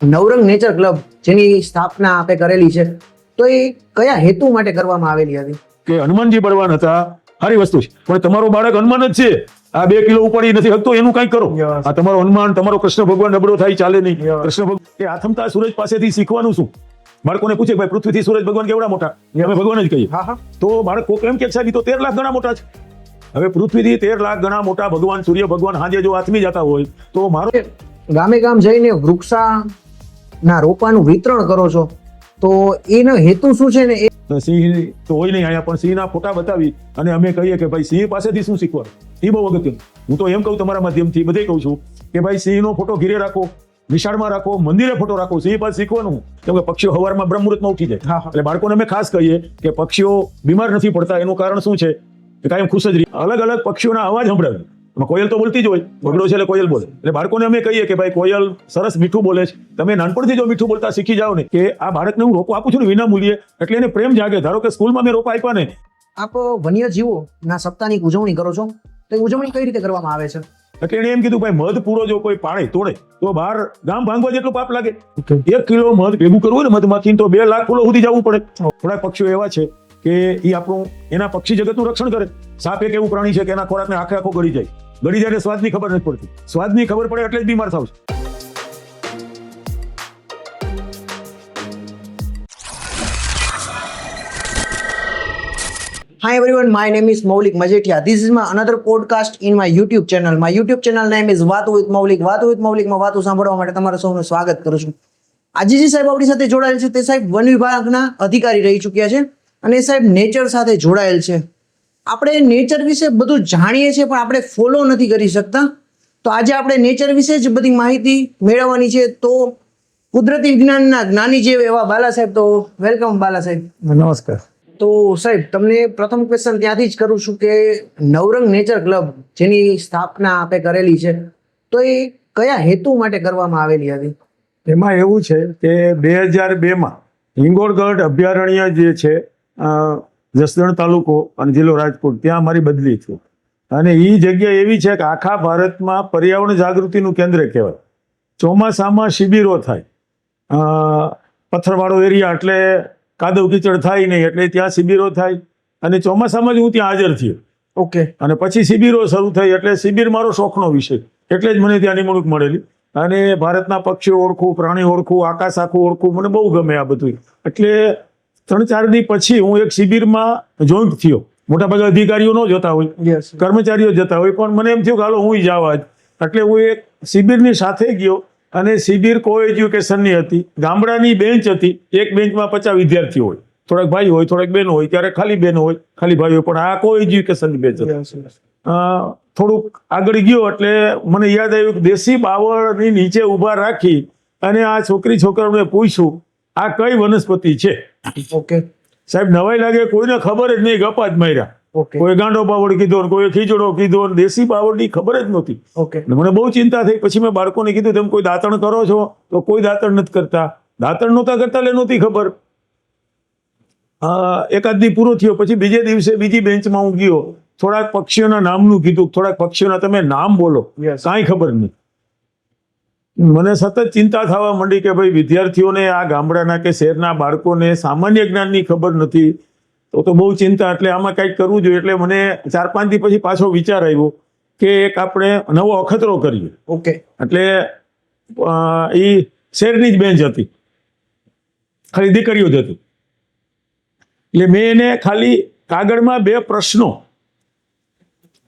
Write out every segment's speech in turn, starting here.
નવરંગ nature club જેની સ્થાપના આપે કરેલી છે, તો એ કયા હેતુ માટે કરવામાં આવેલી હતી? કે હનુમાનજી બળવાન હતા, સારી વસ્તુ છે, પણ તમારો બાળક હનુમાન જ છે, આ 2 કિલો ઉપાડી નથી શકતો, એનું કઈ કરો. આ તમારો હનુમાન, તમારો કૃષ્ણ ભગવાન નબળો થાય ચાલે નહીં. કૃષ્ણ ભગવાન એ આથમતા સૂરજ પાસેથી શીખવાનું શું? બાળકોને પૂછે ભાઈ પૃથ્વીથી સૂરજ ભગવાન કેવડા મોટા? અમે ભગવાન જ કહીએ. તો બાળક કોક એમ કે સાહેબ તો 13 લાખ ગણા મોટા છે. હવે પૃથ્વીથી 13 લાખ ગણા મોટા ભગવાન સૂર્ય ભગવાન હાજે જો આથમી જતા હોય તો મારો ગામે ગામ જઈને વૃક્ષાના રોપાનું વિતરણ કરો છો, તો એનો હેતુ શું છે ને? સિંહ તો હોય નહીં અહીંયા, પણ સિંહના ફોટા બતાવી અને અમે કહીએ કે ભાઈ સિંહ પાસેથી શું શીખવાનું, એ બહુ અગત્યનું. હું તો એમ કહું તમારા માધ્યમથી બધે કહું છું કે ભાઈ સિંહનો ફોટો ઘીરે રાખો, નિશાળમાં રાખો, મંદિરે ફોટો રાખો. સિંહ પાસે શીખવાનું કેમ કે પક્ષીઓ સવારમાં બ્રહ્મ મુહૂર્તમાં ઉઠી જાય. એટલે બાળકોને અમે ખાસ કહીએ કે પક્ષીઓ બીમાર નથી પડતા, એનું કારણ શું છે કે કાયમ ખુશ જ રહી. અલગ અલગ પક્ષીઓના અવાજ સંભળાવે. કોયલ તો બોલતી જ હોય, બગડો છે એટલે કોયલ બોલે. એટલે બાળકોને અમે કહીએ કે ભાઈ કોયલ સરસ મીઠું બોલે છે, તમે નાનપણથી જો મીઠું બોલતા શીખી જાઓ ને, કે આ બાળકને હું રોપો આપું છું ને વિના મૂલ્યે, એટલે એને પ્રેમ જાગે. ધારો કે સ્કૂલમાં મેં રોપા આપ્યા ને. આપ વન્યજીવોના સપ્તાહની ઉજવણી કરો છો, તો એ ઉજવણી કઈ રીતે કરવામાં આવે છે? એટલે એને એમ કીધું ભાઈ મધ પૂરો જો કોઈ પાડે તોડે તો બહાર ગામ ભાંગવા જેટલું પાપ લાગે. 1 કિલો મધ ભેગું કરવું હોય ને મધમાખી તો 2 લાખ ફૂલો સુધી જવું પડે. થોડા પક્ષીઓ એવા છે કે એ આપણું એના પક્ષી જગતનું રક્ષણ કરે. સાપ એક એવું પ્રાણી છે કે એના ખોરાકને આખો ગળી જાય. ગળી જાય સ્વાદની ખબર નથી પડતી. સ્વાદની ખબર પડે એટલે જ બીમાર થાવ. Hi everyone, my name is Maulik Majetia. This is my another podcast in my YouTube channel. My YouTube channel name is વાતો with Maulik. વાતો with Maulik માં વાતો સાંભળવા માટે તમારું સૌનું સ્વાગત કરું છું. આજે જે સાહેબ આપણી સાથે જોડાયેલ છે તે સાહેબ વન વિભાગના અધિકારી રહી ચૂક્યા છે અને એ સાહેબ નેચર સાથે જોડાયેલ છે. આપણે નેચર વિશે બધું જાણીએ છીએ પણ આપણે ફોલો નથી કરી શકતા. તો આજે આપણે નેચર વિશે જ બધી માહિતી મેળવવાની છે. તો કુદરતી વિજ્ઞાનના જ્ઞાની જે એવા બાલા સાહેબ, તો વેલકમ બાલા સાહેબ. નમસ્કાર. તો સાહેબ તમને પ્રથમ ક્વેશ્ચન ત્યાંથી જ કરું છું કે નવરંગ નેચર ક્લબ જેની સ્થાપના આપે કરેલી છે, તો એ કયા હેતુ માટે કરવામાં આવેલી હતી? એમાં એવું છે કે 2002માં હિંગોળગઢ અભયારણ્ય જે છે, જસદણ તાલુકો અને જિલ્લો રાજકોટ, ત્યાં અમારી બદલી છે. અને એ જગ્યા એવી છે કે આખા ભારતમાં પર્યાવરણ જાગૃતિનું કેન્દ્ર કહેવાય. ચોમાસામાં શિબિરો થાય, પથ્થરવાળો એરિયા એટલે કાદવ કીચડ થાય નહીં, એટલે ત્યાં શિબિરો થાય. અને ચોમાસામાં જ હું ત્યાં હાજર થયો. ઓકે. અને પછી શિબિરો શરૂ થઈ, એટલે શિબિર મારો શોખનો વિષય, એટલે જ મને ત્યાં નિમણૂક મળેલી. અને ભારતના પક્ષીઓ ઓળખું, પ્રાણી ઓળખું, આકાશ આખું ઓળખું, મને બહુ ગમે આ બધું. એટલે 3-4 દી પછી હું એક શિબિરમાં જોઈન્ટ થયો. મોટાભાગે અધિકારીઓ ન જતા હોય, કર્મચારીઓ જતા હોય, પણ મને એમ થયું કે હાલો હું જવા જ. એટલે હું એક શિબિરની સાથે ગયો. અને શિબિર કો એજ્યુકેશનની હતી. ગામડાની બેન્ચ હતી, એક બેન્ચમાં 50 વિદ્યાર્થીઓ હોય, થોડાક ભાઈ હોય, થોડાક બહેનો હોય, ક્યારેક ખાલી બહેનો હોય, ખાલી ભાઈ હોય, પણ આ કો એજ્યુકેશનની બેન્ચ હતી. થોડુંક આગળ ગયો એટલે મને યાદ આવ્યું કે દેશી બાવળની નીચે ઊભા રાખી અને આ છોકરાઓને પૂછ્યું આ કઈ વનસ્પતિ છે. ઓકે સાહેબ નવાઈ લાગે, કોઈને ખબર જ નહીં, ગપા જ માર્યા. કોઈ ગાંડો બાવળ કીધો, કોઈ ખીજડો કીધો, દેશી બાવળની ખબર જ નહોતી. ઓકે. મને બહુ ચિંતા થઈ. પછી મેં બાળકોને કીધું તેમ કોઈ દાંતણ કરો છો? તો કોઈ દાંતણ નથી કરતા. દાંતણ નહોતા કરતા એટલે નહોતી ખબર. એકાદ દી પૂરો થયો પછી બીજે દિવસે બીજી બેન્ચમાં હું ગયો. થોડાક પક્ષીઓના નામનું કીધું, થોડાક પક્ષીઓના તમે નામ બોલો. કાંઈ ખબર નહીં. મને સતત ચિંતા થવા માંડી કે ભાઈ વિદ્યાર્થીઓને, આ ગામડાના કે શહેરના બાળકોને સામાન્ય જ્ઞાનની ખબર નથી, તો બહુ ચિંતા. એટલે આમાં કંઈક કરવું જોઈએ. એટલે મને 4-5 દી પછી પાછો વિચાર આવ્યો કે એક આપણે નવો અખતરો કરીએ. ઓકે. એટલે એ શહેરની જ બેન્ચ હતી, ખાલી દીકરીઓ જ હતી. એટલે મેં એને ખાલી કાગળમાં 2 પ્રશ્નો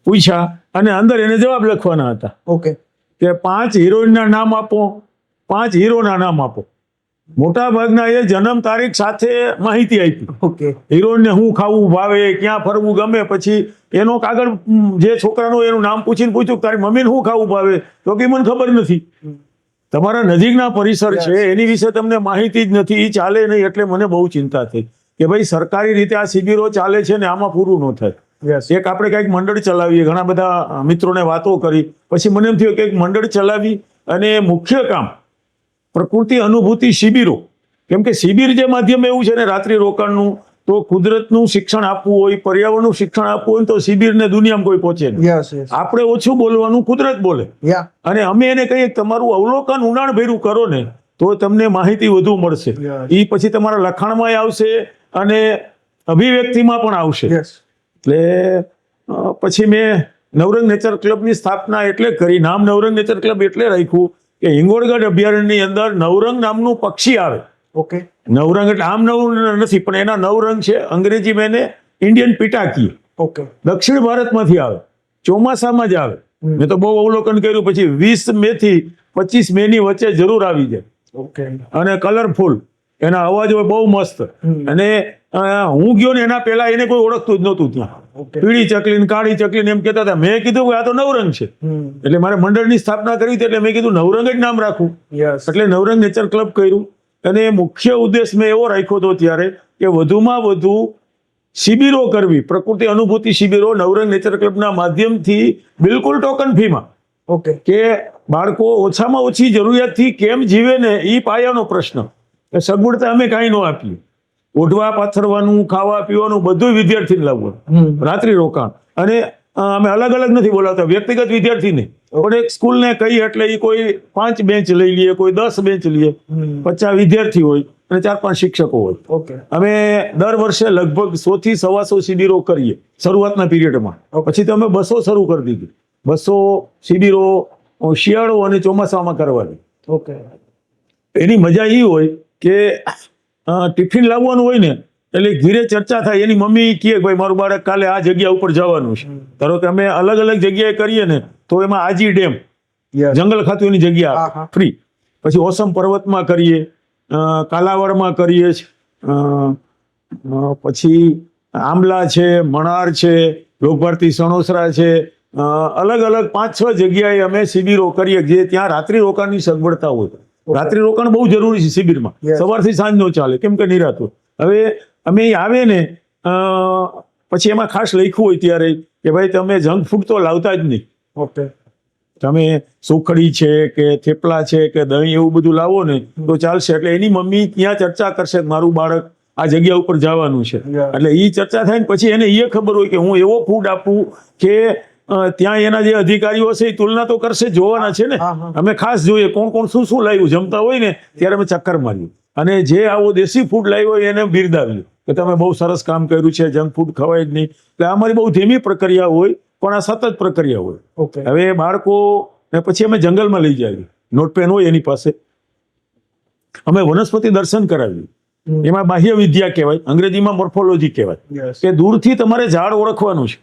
પૂછ્યા અને અંદર એને જવાબ લખવાના હતા. ઓકે. કે 5 હિરોઈનના નામ આપો, 5 હીરોના નામ આપો. મોટા ભાગના એ જન્મ તારીખ સાથે માહિતી આપી. ઓકે. હિરોઈનને શું ખાવું ભાવે, ક્યાં ફરવું ગમે. પછી એનો કાગળ જે છોકરાનો એનું નામ પૂછીને પૂછ્યું તારી મમ્મીને શું ખાવું ભાવે, તો કે મને ખબર નથી. તમારા નજીકના પરિસર છે એની વિશે તમને માહિતી જ નથી, એ ચાલે નહીં. એટલે મને બહુ ચિંતા થઈ કે ભાઈ સરકારી રીતે આ શિબિરો ચાલે છે ને આમાં પૂરું ન થાય. એક આપણે કંઈક મંડળ ચલાવીએ. ઘણા બધા મિત્રોને વાતો કરી પછી મને એમ થયું કે એક મંડળ ચલાવી અને મુખ્ય કામ પ્રકૃતિ અનુભૂતિ શિબિરો. કેમ કે શિબિર જે માધ્યમ એવું છે ને રાત્રિ રોકાણનું, તો કુદરતનું શિક્ષણ આપવું હોય, પર્યાવરણનું શિક્ષણ આપવું હોય તો શિબિરને દુનિયામાં કોઈ પહોંચે નહીં. આપણે ઓછું બોલવાનું, કુદરત બોલે. અને અમે એને કહીએ તમારું અવલોકન ઊંડાણ ભર્યું કરો ને તો તમને માહિતી વધુ મળશે. Yes. એ પછી તમારા લખાણમાં આવશે અને અભિવ્યક્તિમાં પણ આવશે. એટલે પછી મેં નવરંગ નેચર ક્લબની સ્થાપના એટલે કરી. નામ નવરંગ નેચર ક્લબ એટલે રાખ્યું કે હિંગોળગઢ અભયારણ્યની અંદર નવરંગ નામનું પક્ષી આવે. ઓકે. નવરંગ એટલે આમ નવ નથી, પણ એના નવ રંગ છે. અંગ્રેજીમાં એને ઇન્ડિયન પિટાકી. ઓકે. દક્ષિણ ભારતમાંથી આવે, ચોમાસામાં જ આવે. મેં તો બહુ અવલોકન કર્યું. પછી 20 મે થી 25 મે ની વચ્ચે જરૂર આવી જાય. ઓકે. અને કલરફુલ એના અવાજ હોય બહુ મસ્ત. અને હું ગયો ને એના પહેલા એને કોઈ ઓળખતું જ નહોતું ત્યાં. પીળી ચકલી ને કાળી ચકલી ને એમ કહેતા હતા. મેં કીધું કે આ તો નવરંગ છે. એટલે મારે મંડળની સ્થાપના કરી હતી, એટલે મેં કીધું નવરંગ જ નામ રાખું. એટલે નવરંગ નેચર ક્લબ કર્યું. અને મુખ્ય ઉદ્દેશ મેં એવો રાખ્યો હતો ત્યારે કે વધુમાં વધુ શિબિરો કરવી, પ્રકૃતિ અનુભૂતિ શિબિરો નવરંગ નેચર ક્લબના માધ્યમથી બિલકુલ ટોકન ફીમાં. ઓકે. કે બાળકો ઓછામાં ઓછી જરૂરિયાતથી કેમ જીવે ને એ પાયાનો પ્રશ્ન. સગવડતા અમે કાંઈ ન આપીએ. ઓઢવા પાથરવાનું, ખાવા પીવાનું બધું વિદ્યાર્થીને લાવવાનું, રાત્રિ રોકાણ. અને અમે અલગ અલગ નથી બોલાવતા, વ્યક્તિગત વિદ્યાર્થીને પણ એક સ્કૂલને કહી એટલે એ કોઈ 5 બેન્ચ લઈ લઈએ, કોઈ 10 બેન્ચ લઈએ, 50 વિદ્યાર્થી હોય અને 4-5 શિક્ષકો હોય. ઓકે. અમે દર વર્ષે લગભગ 100 થી 125 શિબિરો કરીએ શરૂઆતના પીરિયડમાં. પછી તો અમે 200 શરૂ કરી દીધી. 200 શિબિરો શિયાળો અને ચોમાસામાં કરવાની. ઓકે. એની મજા એ હોય કે ટિફિન લાવવાનું હોય ને એટલે ઘીરે ચર્ચા થાય. એની મમ્મી કહે ભાઈ મારું બાળક કાલે આ જગ્યા ઉપર જવાનું છે. ધારો કે અમે અલગ અલગ જગ્યાએ કરીએ ને તો એમાં આજી ડેમ, જંગલ ખાતુંની જગ્યા ફ્રી. પછી ઓસમ પર્વતમાં કરીએ, કાલાવડમાં કરીએ, પછી આંબલા છે, મણાર છે, લોકભારતી સણોસરા છે. અલગ અલગ 5-6 જગ્યાએ અમે શિબિરો કરીએ જે ત્યાં રાત્રિ રોકાણની સગવડતા હોય. રાત્રિ રોકાણ બહુ જરૂરી છે શિબિરમાં. સવારથી સાંજ નો ચાલે, કેમ કે નિરાત હોય. હવે અમે આવે ને પછી એમાં ખાસ લખ્યું હોય ત્યારે કે ભાઈ તમે જંક ફૂડ તો લાવતા જ નહીં. ઓકે. તમે સુખડી છે કે થેપલા છે કે દહીં એવું બધું લાવો ને તો ચાલશે. એટલે એની મમ્મી ત્યાં ચર્ચા કરશે કે મારું બાળક આ જગ્યા ઉપર જવાનું છે. એટલે એ ચર્ચા થાય ને પછી એને એ ખબર હોય કે હું એવો ફૂડ આપું કે ત્યાં એના જે અધિકારીઓ હશે એ તુલના તો કરશે, જોવાના છે ને. અમે ખાસ જોઈએ કોણ કોણ શું શું લાવ્યું. જમતા હોય ને ત્યારે અમે ચક્કર માર્યું અને જે આવો દેશી ફૂડ લાવ્યો હોય એને બિરદાવ્યું કે તમે બહુ સરસ કામ કર્યું છે, જંક ફૂડ ખવાય જ નહીં. એટલે અમારી બહુ ધીમી પ્રક્રિયા હોય પણ આ સતત પ્રક્રિયા હોય. હવે બાળકો ને પછી અમે જંગલમાં લઈ જઈએ, નોટપેન હોય એની પાસે. અમે વનસ્પતિ દર્શન કરાવીએ. એમાં બાહ્ય વિદ્યા કહેવાય, અંગ્રેજીમાં મોર્ફોલોજી કહેવાય. કે દૂરથી તમારે ઝાડ ઓળખવાનું છે.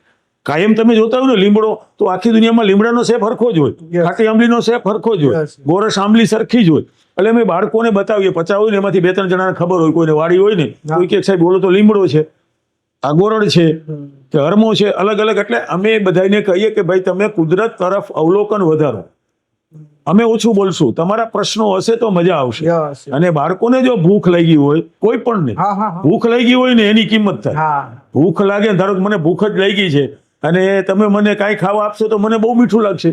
કાયમ તમે જોતા હોય ને લીમડો, તો આખી દુનિયામાં લીમડાનો શેપ હરખો જ હોય, ખાટી આંબલીનો શેપ હરખો જ હોય, ગોરસ આંબલી સરખી જ હોય. એટલે અમે બાળકોને બતાવીએ. 50 હોય ને એમાંથી 2-3 જણાને ખબર હોય, કોઈને વાડી હોય ને કોઈ કે સાહેબ બોલો તો લીમડો છે, આ ગોરડ છે કે હરમો છે, અલગ અલગ. એટલે અમે બધાને કહીએ કે ભાઈ તમે કુદરત તરફ અવલોકન વધારો. અમે ઓછું બોલશું, તમારા પ્રશ્નો હશે તો મજા આવશે. અને બાળકોને જો ભૂખ લાગી હોય, કોઈ પણ ને ભૂખ લાગી હોય ને એની કિંમત થાય. ભૂખ લાગે, ધારો કે મને ભૂખ જ લાગી છે અને તમે મને કાંઈ ખાવા આપશો તો મને બહુ મીઠું લાગશે.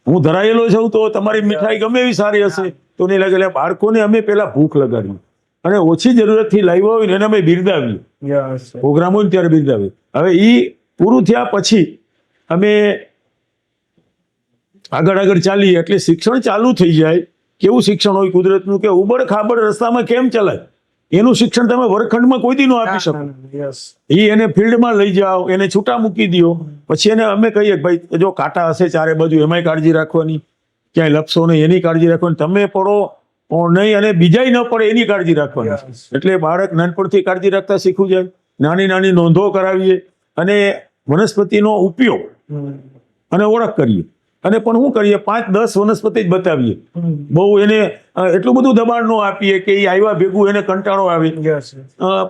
હું ધરાયેલો છું તો તમારી મીઠાઈ ગમે એવી સારી હશે તો નહીં લાગે. એટલે બાળકોને અમે પેલા ભૂખ લગાડીએ અને ઓછી જરૂરતથી લાવ્યા હોય ને એને અમે બિરદાવીએ. પ્રોગ્રામ હોય ને ત્યારે બિરદાવીએ. હવે એ પૂરું થયા પછી અમે આગળ ચાલીએ એટલે શિક્ષણ ચાલુ થઈ જાય. કેવું શિક્ષણ હોય કુદરતનું કે ઉબડ ખાબડ રસ્તામાં કેમ ચલાય એનું શિક્ષણ તમે વર્ગખંડમાં કોઈ દી ન આપી શકો. એને ફિલ્ડમાં લઈ જાઓ, એને છૂટા મૂકી દો. પછી એને અમે કહીએ ભાઈ જો કાંટા હશે ચારે બાજુ એમાંય કાળજી રાખવાની, ક્યાંય લપસો નહીં એની કાળજી રાખવાની, તમે પડો નહીં અને બીજાય ન પડે એની કાળજી રાખવાની. એટલે બાળક નાનપણથી કાળજી રાખતા શીખવું જાય. નાની નાની નોંધો કરાવીએ અને વનસ્પતિનો ઉપયોગ અને ઓળખ કરીએ. અને પણ શું કરીએ 5-10 વનસ્પતિ જ બતાવીએ. બહુ એને એટલું બધું દબાણ ન આપીએ કે એ આવ્યા ભેગું એને કંટાળો આવે.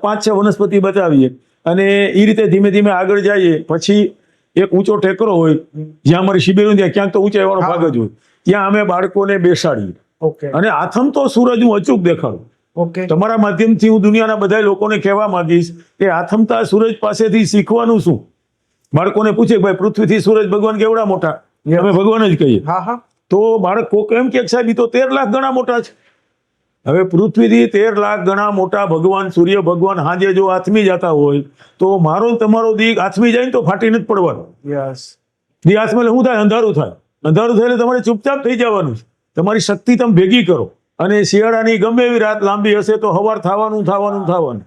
5-6 વનસ્પતિ બતાવીએ અને એ રીતે ધીમે ધીમે આગળ જઈએ. પછી એક ઊંચો ટેકરો હોય જ્યાં અમારી શિબિર ત્યાં ક્યાંક તો ઊંચાઈ વાળો ભાગ જ હોય, ત્યાં અમે બાળકોને બેસાડીએ અને આથમતો સૂરજ હું અચૂક દેખાડું. તમારા માધ્યમથી હું દુનિયાના બધા લોકોને કહેવા માંગીશ કે આથમતા સૂરજ પાસેથી શીખવાનું શું. બાળકોને પૂછે ભાઈ પૃથ્વીથી સૂરજ ભગવાન કેવડા મોટા, અમે ભગવાન જ કહીએ. તો બાળક કોક એમ કે સાહેબ તો 13 લાખ ગણા મોટા છે. હવે પૃથ્વીથી 13 લાખ ગણા મોટા ભગવાન સૂર્ય ભગવાન હાજે જો આથમી જતા હોય તો મારો તમારો દીક આથમી જાય ને તો ફાટી નથી પડવાનો. દી આથમે શું થાય? અંધારું થાય. અંધારું થાય એટલે તમારે ચૂપચાપ થઈ જવાનું છે. તમારી શક્તિ તમે ભેગી કરો. અને શિયાળાની ગમે એવી રાત લાંબી હશે તો હવાર થવાનું.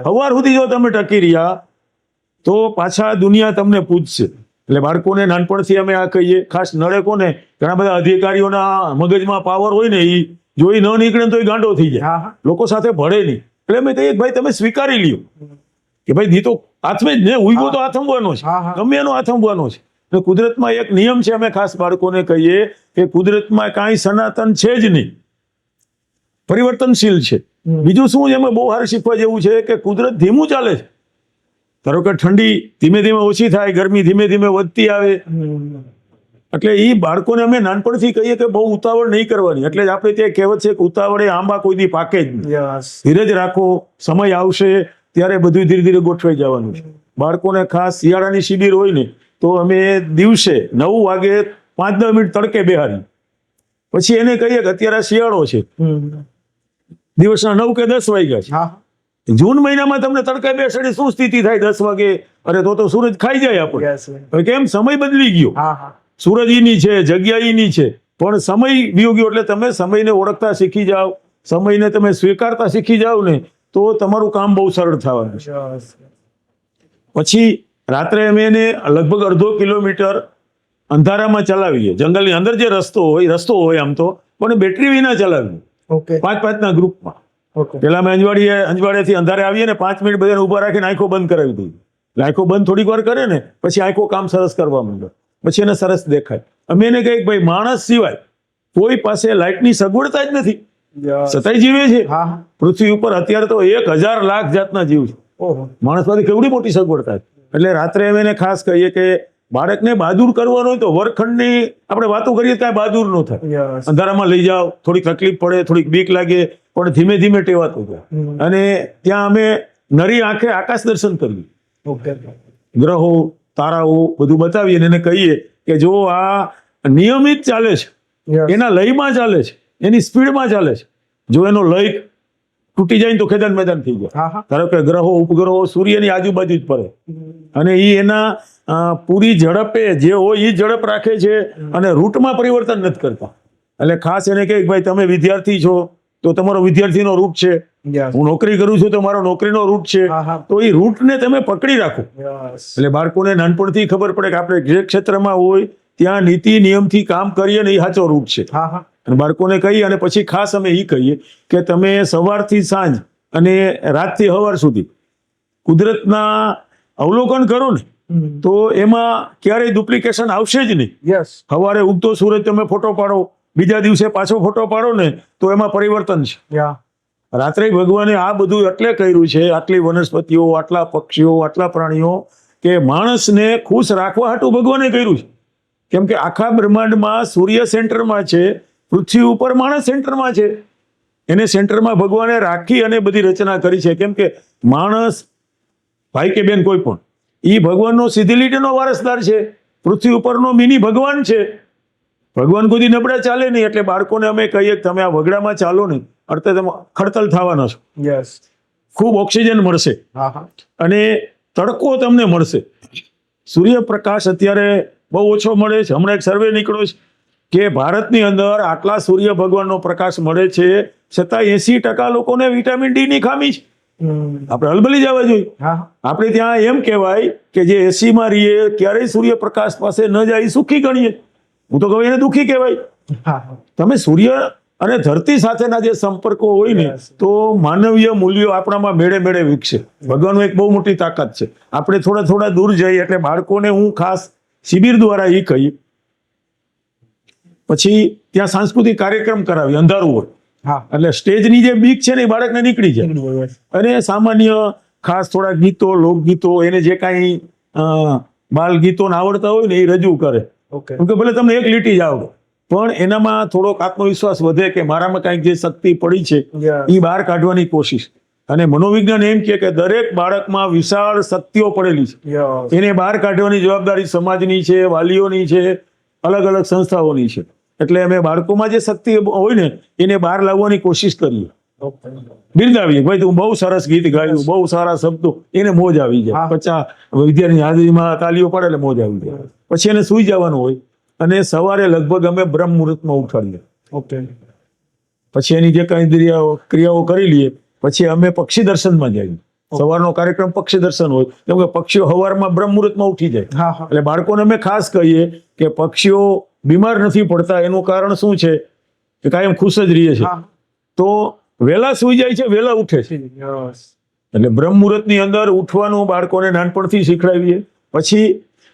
હવાર સુધી જો તમે ટકી રહ્યા તો પાછા દુનિયા તમને પૂછશે. એટલે બાળકોને નાનપણથી અમે આ કહીએ, ખાસ નડે કોને, ઘણા બધા અધિકારીઓના મગજમાં પાવર હોય ને, એ જોઈ ન નીકળે ને તો એ ગાંડો થઈ જાય, લોકો સાથે ભળે નહીં. એટલે અમે કહીએ ભાઈ તમે સ્વીકારી લ્યો કે ભાઈ દી તો આથમે જ ને, ઉઈગો તો આથમવાનો છે, ગમે એનો આથમવાનો છે. એટલે કુદરતમાં એક નિયમ છે, અમે ખાસ બાળકોને કહીએ કે કુદરતમાં કાંઈ સનાતન છે જ નહીં, પરિવર્તનશીલ છે. બીજું શું છે, એમાં બહુ સારું શીખવા જેવું છે કે કુદરત ધીમું ચાલે છે. ધારો કે ઠંડી ધીમે ધીમે ઓછી થાય, ગરમી ધીમે ધીમે વધતી આવે. એટલે એ બાળકોને અમે નાનપણથી કહીએ કે બહુ ઉતાવળ નહીં કરવાની. એટલે જ આપણે ત્યાં કહેવત છે કે ઉતાવળે આંબા કોઈ દી પાકે જ નહીં. ધીરજ રાખો, સમય આવશે ત્યારે બધું ધીરે ધીરે ગોઠવાઈ જવાનું છે. બાળકોને ખાસ શિયાળાની શિબિર હોય ને તો અમે દિવસે 9 વાગે 5-10 મિનિટ તડકે બેહાડી, પછી એને કહીએ કે અત્યારે શિયાળો છે, દિવસના 9 કે 10 વાગ્યા છે. જૂન મહિનામાં તમને તડકે બેસાડી શું સ્થિતિ થાય 10 વાગે? અરે તો સૂરજ ખાઈ જાય આપણે. કેમ? સમય બદલી ગયો. સૂરજ ઈની છે, જગ્યા ઈની છે, પણ સમય વિયો ગયો. એટલે તમે સમયને ઓળખતા શીખી જાઓ, સમયને તમે સ્વીકારતા શીખી જાઓ ને તો તમારું કામ બહુ સરળ થવાનું છે. પછી રાત્રે અમે એને લગભગ 1/2 કિલોમીટર અંધારામાં ચલાવીએ. જંગલની અંદર જે રસ્તો હોય આમ તો, પણ બેટરી વિના ચલાવીએ. 5-5ના ગ્રુપમાં. પેલા અમે અંજવાડેથી અંધારે આવીએ ને 5 મિનિટ બધાને ઉભા રાખીને આંખો બંધ કરાવી દઈએ. આંખો બંધ થોડીક વાર કરે ને પછી આંખો કામ સરસ કરવા માંડે, પછી એને સરસ દેખાય. અમે એને કહીએ ભાઈ માણસ સિવાય કોઈ પાસે લાઇટની સગવડતા જ નથી, છતાંય જીવે છે પૃથ્વી ઉપર. અત્યારે તો 1000 લાખ જાતના જીવ છે. માણસ પાસે કેવડી મોટી સગવડતા છે. એટલે રાત્રે અમે એને ખાસ કહીએ કે બાળકને બહાદુર કરવાનો હોય તો વર્ગખંડની આપણે વાતો કરીએ ત્યાં બહાદુર ન થાય. અંધારામાં લઈ જાઓ, થોડીક તકલીફ પડે, થોડીક બીક લાગે, પણ ધીમે ધીમે ટેવાતો જાય. અને ત્યાં અમે નરી આંખે આકાશ દર્શન કરીએ, ગ્રહો તારાઓ બધું બતાવીએ અને એને કહીએ કે જો આ નિયમિત ચાલે છે, એના લયમાં ચાલે છે, એની સ્પીડમાં ચાલે છે. જો એનો લય તૂટી જાય ને તો ખેદાન મેદાન થઈ જાય. ધારો કે ગ્રહો ઉપગ્રહો સૂર્યની આજુબાજુ જ ફરે અને એ એના પૂરી ઝડપે જે હોય એ ઝડપ રાખે છે અને રૂટમાં પરિવર્તન નથી કરતા. એટલે ખાસ એને કહે ભાઈ તમે વિદ્યાર્થી છો તો તમારો વિદ્યાર્થીનો રૂટ છે, હું નોકરી કરું છું તો મારો નોકરીનો રૂટ છે, તો એ રૂટને તમે પકડી રાખો. એટલે બાળકોને નાનપણથી ખબર પડે કે આપણે જે ક્ષેત્રમાં હોય ત્યાં નીતિ નિયમથી કામ કરીએ ને એ સાચો રૂટ છે. અને બાળકોને કહીએ અને પછી ખાસ અમે એ કહીએ કે તમે સવારથી સાંજ અને રાતથી સવાર સુધી કુદરતના અવલોકન કરો ને તો એમાં ક્યારેય ડુપ્લિકેશન આવશે જ નહીં. સવારે ઉગતો સૂરજ તમે ફોટો પાડો, બીજા દિવસે પાછો ફોટો પાડો ને તો એમાં પરિવર્તન છે. રાત્રે ભગવાને આ બધું એટલે કર્યું છે, આટલી વનસ્પતિઓ, આટલા પક્ષીઓ, આટલા પ્રાણીઓ, કે માણસને ખુશ રાખવા હાટું ભગવાને કર્યું છે. કેમ કે આખા બ્રહ્માંડમાં સૂર્ય સેન્ટરમાં છે, પૃથ્વી ઉપર માણસ સેન્ટરમાં છે. એને સેન્ટરમાં ભગવાને રાખી અને બધી રચના કરી છે. કેમ કે માણસ, ભાઈ કે બેન કોઈ પણ, એ ભગવાનનો સીધી લીટીનો વારસદાર છે, પૃથ્વી ઉપરનો મિની ભગવાન છે. ભગવાન કોઈ નબળા ચાલે નહીં. એટલે બાળકોને અમે કહીએ કે તમે આ વગડામાં ચાલો ને અર્થે તમે ખડતલ થવાના છો. ખૂબ ઓક્સિજન મળશે અને તડકો તમને મળશે. સૂર્યપ્રકાશ અત્યારે બહુ ઓછો મળે છે. હમણાં એક સર્વે નીકળ્યો છે કે ભારતની અંદર આટલા સૂર્ય ભગવાનનો પ્રકાશ મળે છે છતાં 80% લોકોને વિટામિન ડી ની ખામી છે. આપણે હલબલી જવા જોઈએ. આપણે ત્યાં એમ કહેવાય કે જે એસી માં રહીએ ક્યારેય સૂર્યપ્રકાશ પાસે ન જાય સુખી ગણીએ. હું તો કહું એને દુઃખી કહેવાય. તમે સૂર્ય અને ધરતી સાથેના જે સંપર્કો હોય ને તો માનવીય મૂલ્યો આપણામાં મેળે મેળે વિકસે. ભગવાનનું એક બહુ મોટી તાકાત છે. આપણે થોડા થોડા દૂર જઈએ. એટલે બાળકોને હું ખાસ શિબિર દ્વારા એ કહી, પછી ત્યાં સાંસ્કૃતિક કાર્યક્રમ કરાવી, અંધારું હોય એટલે સ્ટેજની જે બીક છે ને એ બાળકને નીકળી જાય. અને સામાન્ય ખાસ થોડા ગીતો, લોકગીતો, એને જે કાંઈ બાલ ગીતો આવડતા હોય ને એ રજૂ કરે. કેમ કે ભલે તમને એક લીટી જ આવડે પણ એનામાં થોડોક આત્મવિશ્વાસ વધે કે મારામાં કાંઈક જે શક્તિ પડી છે એ બહાર કાઢવાની કોશિશ. અને મનોવિજ્ઞાન એમ કહે કે દરેક બાળકમાં વિશાળ શક્તિઓ પડેલી છે, એને બહાર કાઢવાની જવાબદારી સમાજની છે, વાલીઓની છે, અલગ અલગ સંસ્થાઓની છે. એટલે અમે બાળકોમાં જે શક્તિ હોય ને એને બહાર લાવવાની કોશિશ કરીએ, બિરદાવીએ. ભાઈ તું બહુ સરસ ગીત ગાયું, બહુ સારા શબ્દો, એને મોજ આવી જાય. 50 વિદ્યાર્થી હાજરીમાં તાલીઓ પાડે એટલે મોજ આવી જાય. પછી એને સુઈ જવાનું હોય અને સવારે લગભગ અમે બ્રહ્મ મુહૂર્તમાં ઉઠાડીએ. પછી એની જે કઈ ક્રિયાઓ કરી લઈએ, પછી અમે પક્ષી દર્શનમાં જઈએ. સવારનો કાર્યક્રમ પક્ષી દર્શન હોય, કેમ કે પક્ષીઓ સવારમાં બ્રહ્મ મુહૂર્તમાં ઉઠી જાય. હા હા એટલે બાળકોને અમે ખાસ કહીએ કે પક્ષીઓ બીમાર નથી પડતા એનું કારણ શું છે કે કાયમ ખુશ જ રહીએ છે. હા તો વહેલા સૂઈ જાય છે, વહેલા ઉઠે છે. એટલે બ્રહ્મ મુહૂર્તની અંદર ઉઠવાનું બાળકોને નાનપણથી શીખડાવીએ. પછી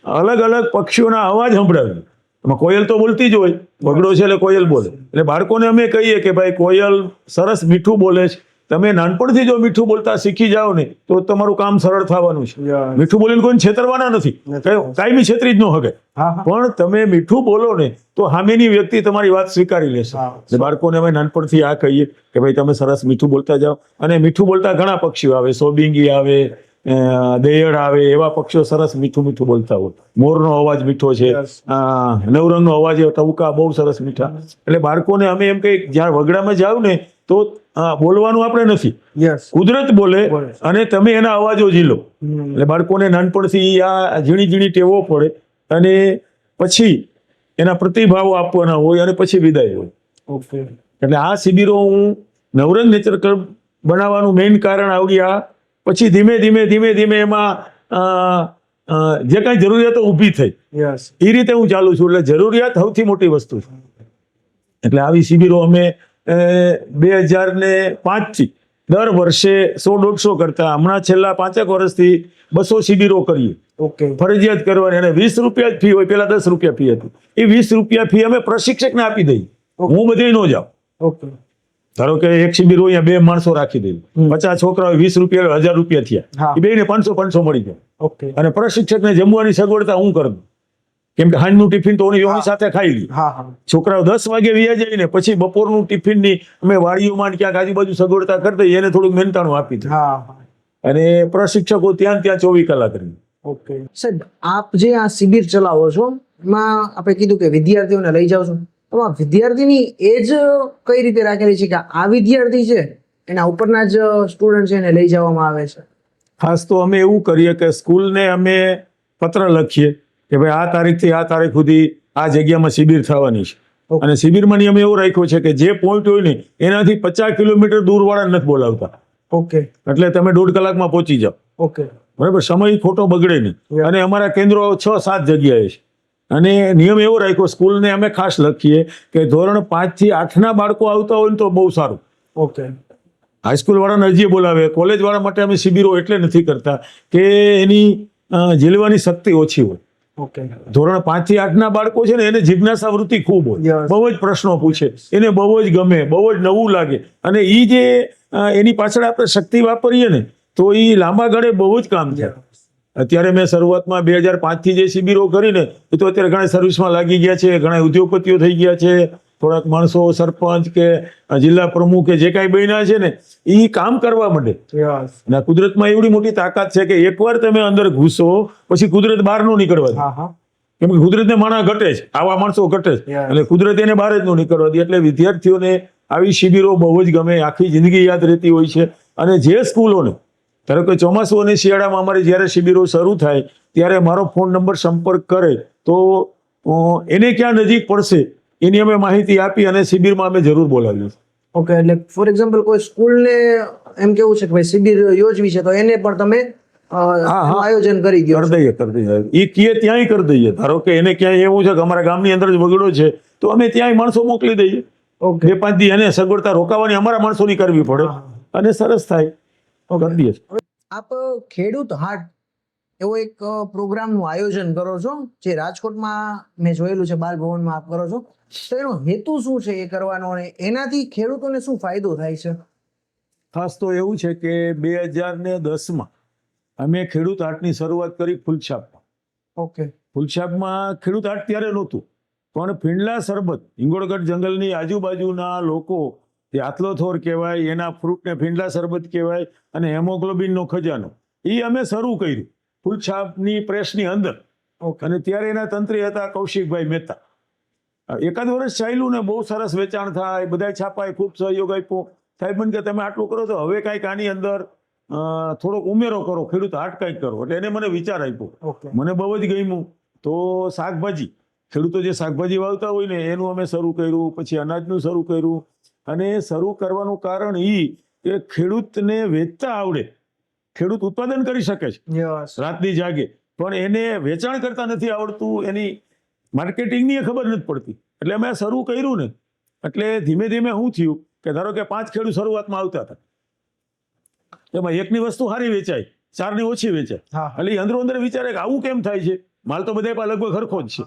અલગ અલગ પક્ષીઓના અવાજ સંભળાવીએ. એમાં કોયલ તો બોલતી જ હોય, બગડો છે એટલે કોયલ બોલે. એટલે બાળકોને અમે કહીએ કે ભાઈ કોયલ સરસ મીઠું બોલે છે, તમે નાનપણથી જો મીઠું બોલતા શીખી જાઓ ને તો તમારું કામ સરળ થવાનું છે. મીઠું બોલીને કોઈને છેતરવાના નથી, કાયમી છેતરી જ ન હકે. હા હા પણ તમે મીઠું બોલો ને તો સામેની વ્યક્તિ તમારી વાત સ્વીકારી લેશે. એટલે બાળકોને અમે નાનપણથી આ કહીએ કે ભાઈ તમે સરસ મીઠું બોલતા જાઓ. અને મીઠું બોલતા ઘણા પક્ષીઓ આવે, સોબિંગી આવે, દેયડ આવે, એવા પક્ષીઓ સરસ મીઠું મીઠું બોલતા હોય. મોરનો અવાજ મીઠો છે, નવરંગનો અવાજ, ટવકા બહુ સરસ મીઠા. એટલે બાળકોને અમે એમ કહીએ જ્યાં વગડામાં જાવ ને તો બોલવાનું આપણે નથી, યસ કુદરત બોલે અને તમે એના અવાજો ઝીલો. એટલે બાળકોને નાનપણથી આ ઝીણી ઝીણી ટેવો પડે અને પછી એના પ્રતિભાવો આપવાના હોય અને પછી વિદાય હોય. ઓકે એટલે આ શિબિરો હું નવરંગ નેચર ક્લબ બનાવવાનું મેઇન કારણ આવડી આ. પછી ધીમે ધીમે ધીમે ધીમે એમાં જે કાંઈ જરૂરિયાતો ઊભી થઈ યસ એ રીતે હું ચાલુ છું. એટલે જરૂરિયાત સૌથી મોટી વસ્તુ છે. એટલે આવી શિબિરો અમે 2005 થી દર વર્ષે 100-150 કરતા હમણાં છેલ્લા 5 વર્ષથી 200 શિબિરો કરીએ. ઓકે ફરજિયાત કરવાની. અને 20 રૂપિયા જ ફી હોય, પેલા 10 રૂપિયા ફી હતી. એ 20 રૂપિયા ફી અમે પ્રશિક્ષકને આપી દઈએ. હું બધે ન જાઉં. ઓકે ધારો કે એક શિબિર હોય, 2 માણસો રાખી દઈએ, 50 છોકરાઓ, 20 રૂપિયા 1000 રૂપિયા થયા, એ બેને 500 મળી જાય. ઓકે અને પ્રશિક્ષકને જમવાની સગવડતા હું કરું, કેમ કે હાંજનું ટિફિન તો એની સાથે ખાઈ લે. હા હા છોકરાઓ 10 વાગે વ્યા જાય ને પછી બપોરનું ટિફિનની અમે વાડીઓમાં ક્યાંક આજુબાજુ સગવડતા કરી દઈએ, એને થોડુંક મહેનતાણું આપી દઈએ. હા અને પ્રશિક્ષકો ત્યાં 24 કલાક રહે. ઓકે સાહેબ, આપ જે આ શિબિર ચલાવો છો એમાં આપણે કીધું કે વિદ્યાર્થીઓને લઈ જાઓ છો, તો આ વિદ્યાર્થીની એજ કઈ રીતે રાખેલી છે કે આ વિદ્યાર્થી છે એના ઉપરના જ સ્ટુડન્ટ છે એને લઈ જવામાં આવે છે? ખાસ તો અમે એવું કરીએ કે સ્કૂલને અમે પત્ર લખીએ કે ભાઈ આ તારીખથી આ તારીખ સુધી આ જગ્યામાં શિબિર થવાની છે. અને શિબિરમાં નિયમ એવો રાખ્યો છે કે જે પોઈન્ટ હોય ને એનાથી 50 કિલોમીટર દૂરવાળા નથી બોલાવતા. ઓકે એટલે તમે 1.5 કલાકમાં પહોંચી જાઓ. ઓકે બરાબર, સમય ખોટો બગડે નહીં. અને અમારા કેન્દ્રો 6-7 જગ્યાએ છે. અને નિયમ એવો રાખ્યો સ્કૂલને અમે ખાસ લખીએ કે ધોરણ 5 થી 8 બાળકો આવતા હોય ને તો બહુ સારું. ઓકે હાઈસ્કૂલ વાળાને હજી બોલાવે. કોલેજ વાળા માટે અમે શિબિરો એટલે નથી કરતા કે એની ઝીલવાની શક્તિ ઓછી હોય. ઓકે ધોરણ 5 થી 8 બાળકો છે ને એને જિજ્ઞાસા વૃત્તિ ખૂબ હોય, Yes. બહુ જ પ્રશ્નો પૂછે, એને બહુ જ ગમે, બહુ જ નવું લાગે. અને એ જે એની પાછળ આપણે શક્તિ વાપરીએ ને તો એ લાંબા ગાળે બહુ જ કામ થાય. અત્યારે મેં શરૂઆતમાં 2005 થી જે શિબિરો કરીને એ તો અત્યારે ઘણા સર્વિસમાં લાગી ગયા છે, ઘણા ઉદ્યોગપતિઓ થઈ ગયા છે, થોડાક માણસો સરપંચ કે જિલ્લા પ્રમુખ કે જે કાંઈ બન્યા છે ને એ કામ કરવા માંડે. અને કુદરતમાં એવડી મોટી તાકાત છે કે એકવાર તમે અંદર ઘૂસો પછી કુદરત બહાર નો નીકળવા દે. હા હા કેમ કે કુદરતને માણસ ઘટે છે, આવા માણસો ઘટે છે. Yes. એટલે કુદરત એને બહાર જ ન નીકળવા દે. એટલે વિદ્યાર્થીઓને આવી શિબિરો બહુ જ ગમે, આખી જિંદગી યાદ રહેતી હોય છે. અને જે સ્કૂલોને ધારો કે ચોમાસું અને શિયાળામાં અમારી જ્યારે શિબિરો શરૂ થાય ત્યારે મારો ફોન નંબર સંપર્ક કરે તો એને ક્યાં નજીક પડશે એની અમે માહિતી આપી અને શિબિરમાં અમે જરૂર બોલાવીએ. ઓકે, એટલે ફોર એક્ઝામ્પલ કોઈ સ્કૂલને એમ કેવું છે કે ભાઈ શિબિર યોજવી છે તો એને પણ તમે આયોજન કરી દો? કરી દઈએ. એ કીએ ત્યાંય કરી દઈએ. ધારો કે એને ક્યાંય એવું છે કે અમારા ગામની અંદર જ બગડો છે તો અમે ત્યાંય માણસો મોકલી દઈએ. ઓકે 2-5 દી એને સગવડતા રોકાવાની અમારા માણસોની કરવી પડે અને સરસ થાય તો કરી દઈએ. આપ ખેડૂત હાટ એવો એક પ્રોગ્રામનું આયોજન કરો છો જે રાજકોટમાં મેં જોયેલું છે, બાલભવનમાં આપ કરો છો, તો એનો હેતુ શું છે એ કરવાનો અને એનાથી ખેડૂતોને શું ફાયદો થાય છે? ખાસ તો એવું છે કે 2010માં અમે ખેડૂત હાટની શરૂઆત કરી ફૂલછાપમાં. ઓકે ફૂલછાપમાં ખેડૂત હાટ ત્યારે નહોતું, પણ ફીંડલા સરબત હિંગોળગઢ જંગલની આજુબાજુના લોકો જે આતલોથોર કહેવાય, એના ફ્રૂટને ફીંડલા સરબત કહેવાય, અને હેમોગ્લોબિનનો ખજાનો એ અમે શરૂ કર્યું ફૂલછાપની પ્રેસની અંદર. અને ત્યારે એના તંત્રી હતા કૌશિકભાઈ મહેતા. એકાદ વર્ષ ચાલ્યું ને બહુ સરસ વેચાણ થાય, બધા છાપાએ ખૂબ સહયોગ આપ્યો. સાહેબ કે તમે આટલું કરો તો હવે કાંઈક આની અંદર થોડોક ઉમેરો કરો, ખેડૂત હાટ કાંઈક કરો. એટલે એને મને વિચાર આપ્યો, મને બહુ જ ગમ્યું. તો શાકભાજી, ખેડૂતો જે શાકભાજી વાવતા હોય ને એનું અમે શરૂ કર્યું, પછી અનાજનું શરૂ કર્યું, અને શરૂ કરવાનું કારણ કે ખેડૂતને વેચતા આવડે. ખેડૂત ઉત્પાદન કરી શકે છે યસ રાતની જાગે, પણ એને વેચાણ કરતા નથી આવડતું, એની માર્કેટિંગની ખબર નથી પડતી. એટલે અમે આ શરૂ કર્યું ને એટલે ધીમે ધીમે શું થયું કે ધારો કે 5 ખેડૂત શરૂઆતમાં આવતા હતા, એમાં એકની વસ્તુ સારી વેચાય, 4ની ઓછી વેચાય. હા. એટલે એ અંદરો અંદર વિચારે કે આવું કેમ થાય છે, માલ તો બધા પાસે લગભગ સરખો જ છે.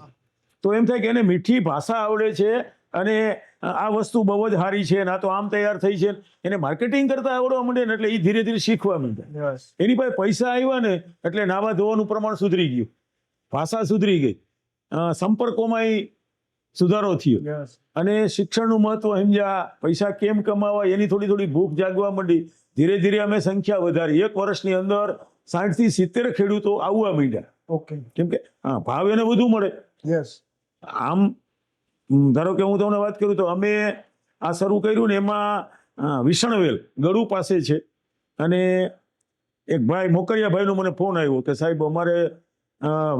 તો એમ થાય કે એને મીઠી ભાષા આવડે છે અને આ વસ્તુ બહુ જ સારી છે, ના તો આમ તૈયાર થઈ છે, એને માર્કેટિંગ કરતા આવડવા માંડે ને એટલે એ ધીરે ધીરે શીખવા માંડે. યસ એની પાસે પૈસા આવ્યા ને એટલે નાવા ધોવાનું પ્રમાણ સુધરી ગયું, ભાષા સુધરી ગઈ, સંપર્કોમાં સુધારો થયો યસ અને શિક્ષણનું મહત્વ સમજ્યા, પૈસા કેમ કમાવા એની થોડી થોડી ભૂખ જાગવા માંડી. ધીરે ધીરે અમે સંખ્યા વધારી. 1 વર્ષની અંદર 60 થી 70 ખેડૂતો આવવા માંડ્યા. ઓકે કેમ કે ભાવ એને વધુ મળે. યસ આમ ધારો કે હું તમને વાત કરું તો અમે આ શરૂ કર્યું ને એમાં વિસણવેલ ગળુ પાસે છે અને એક ભાઈ મોકરિયાભાઈનો મને ફોન આવ્યો કે સાહેબ અમારે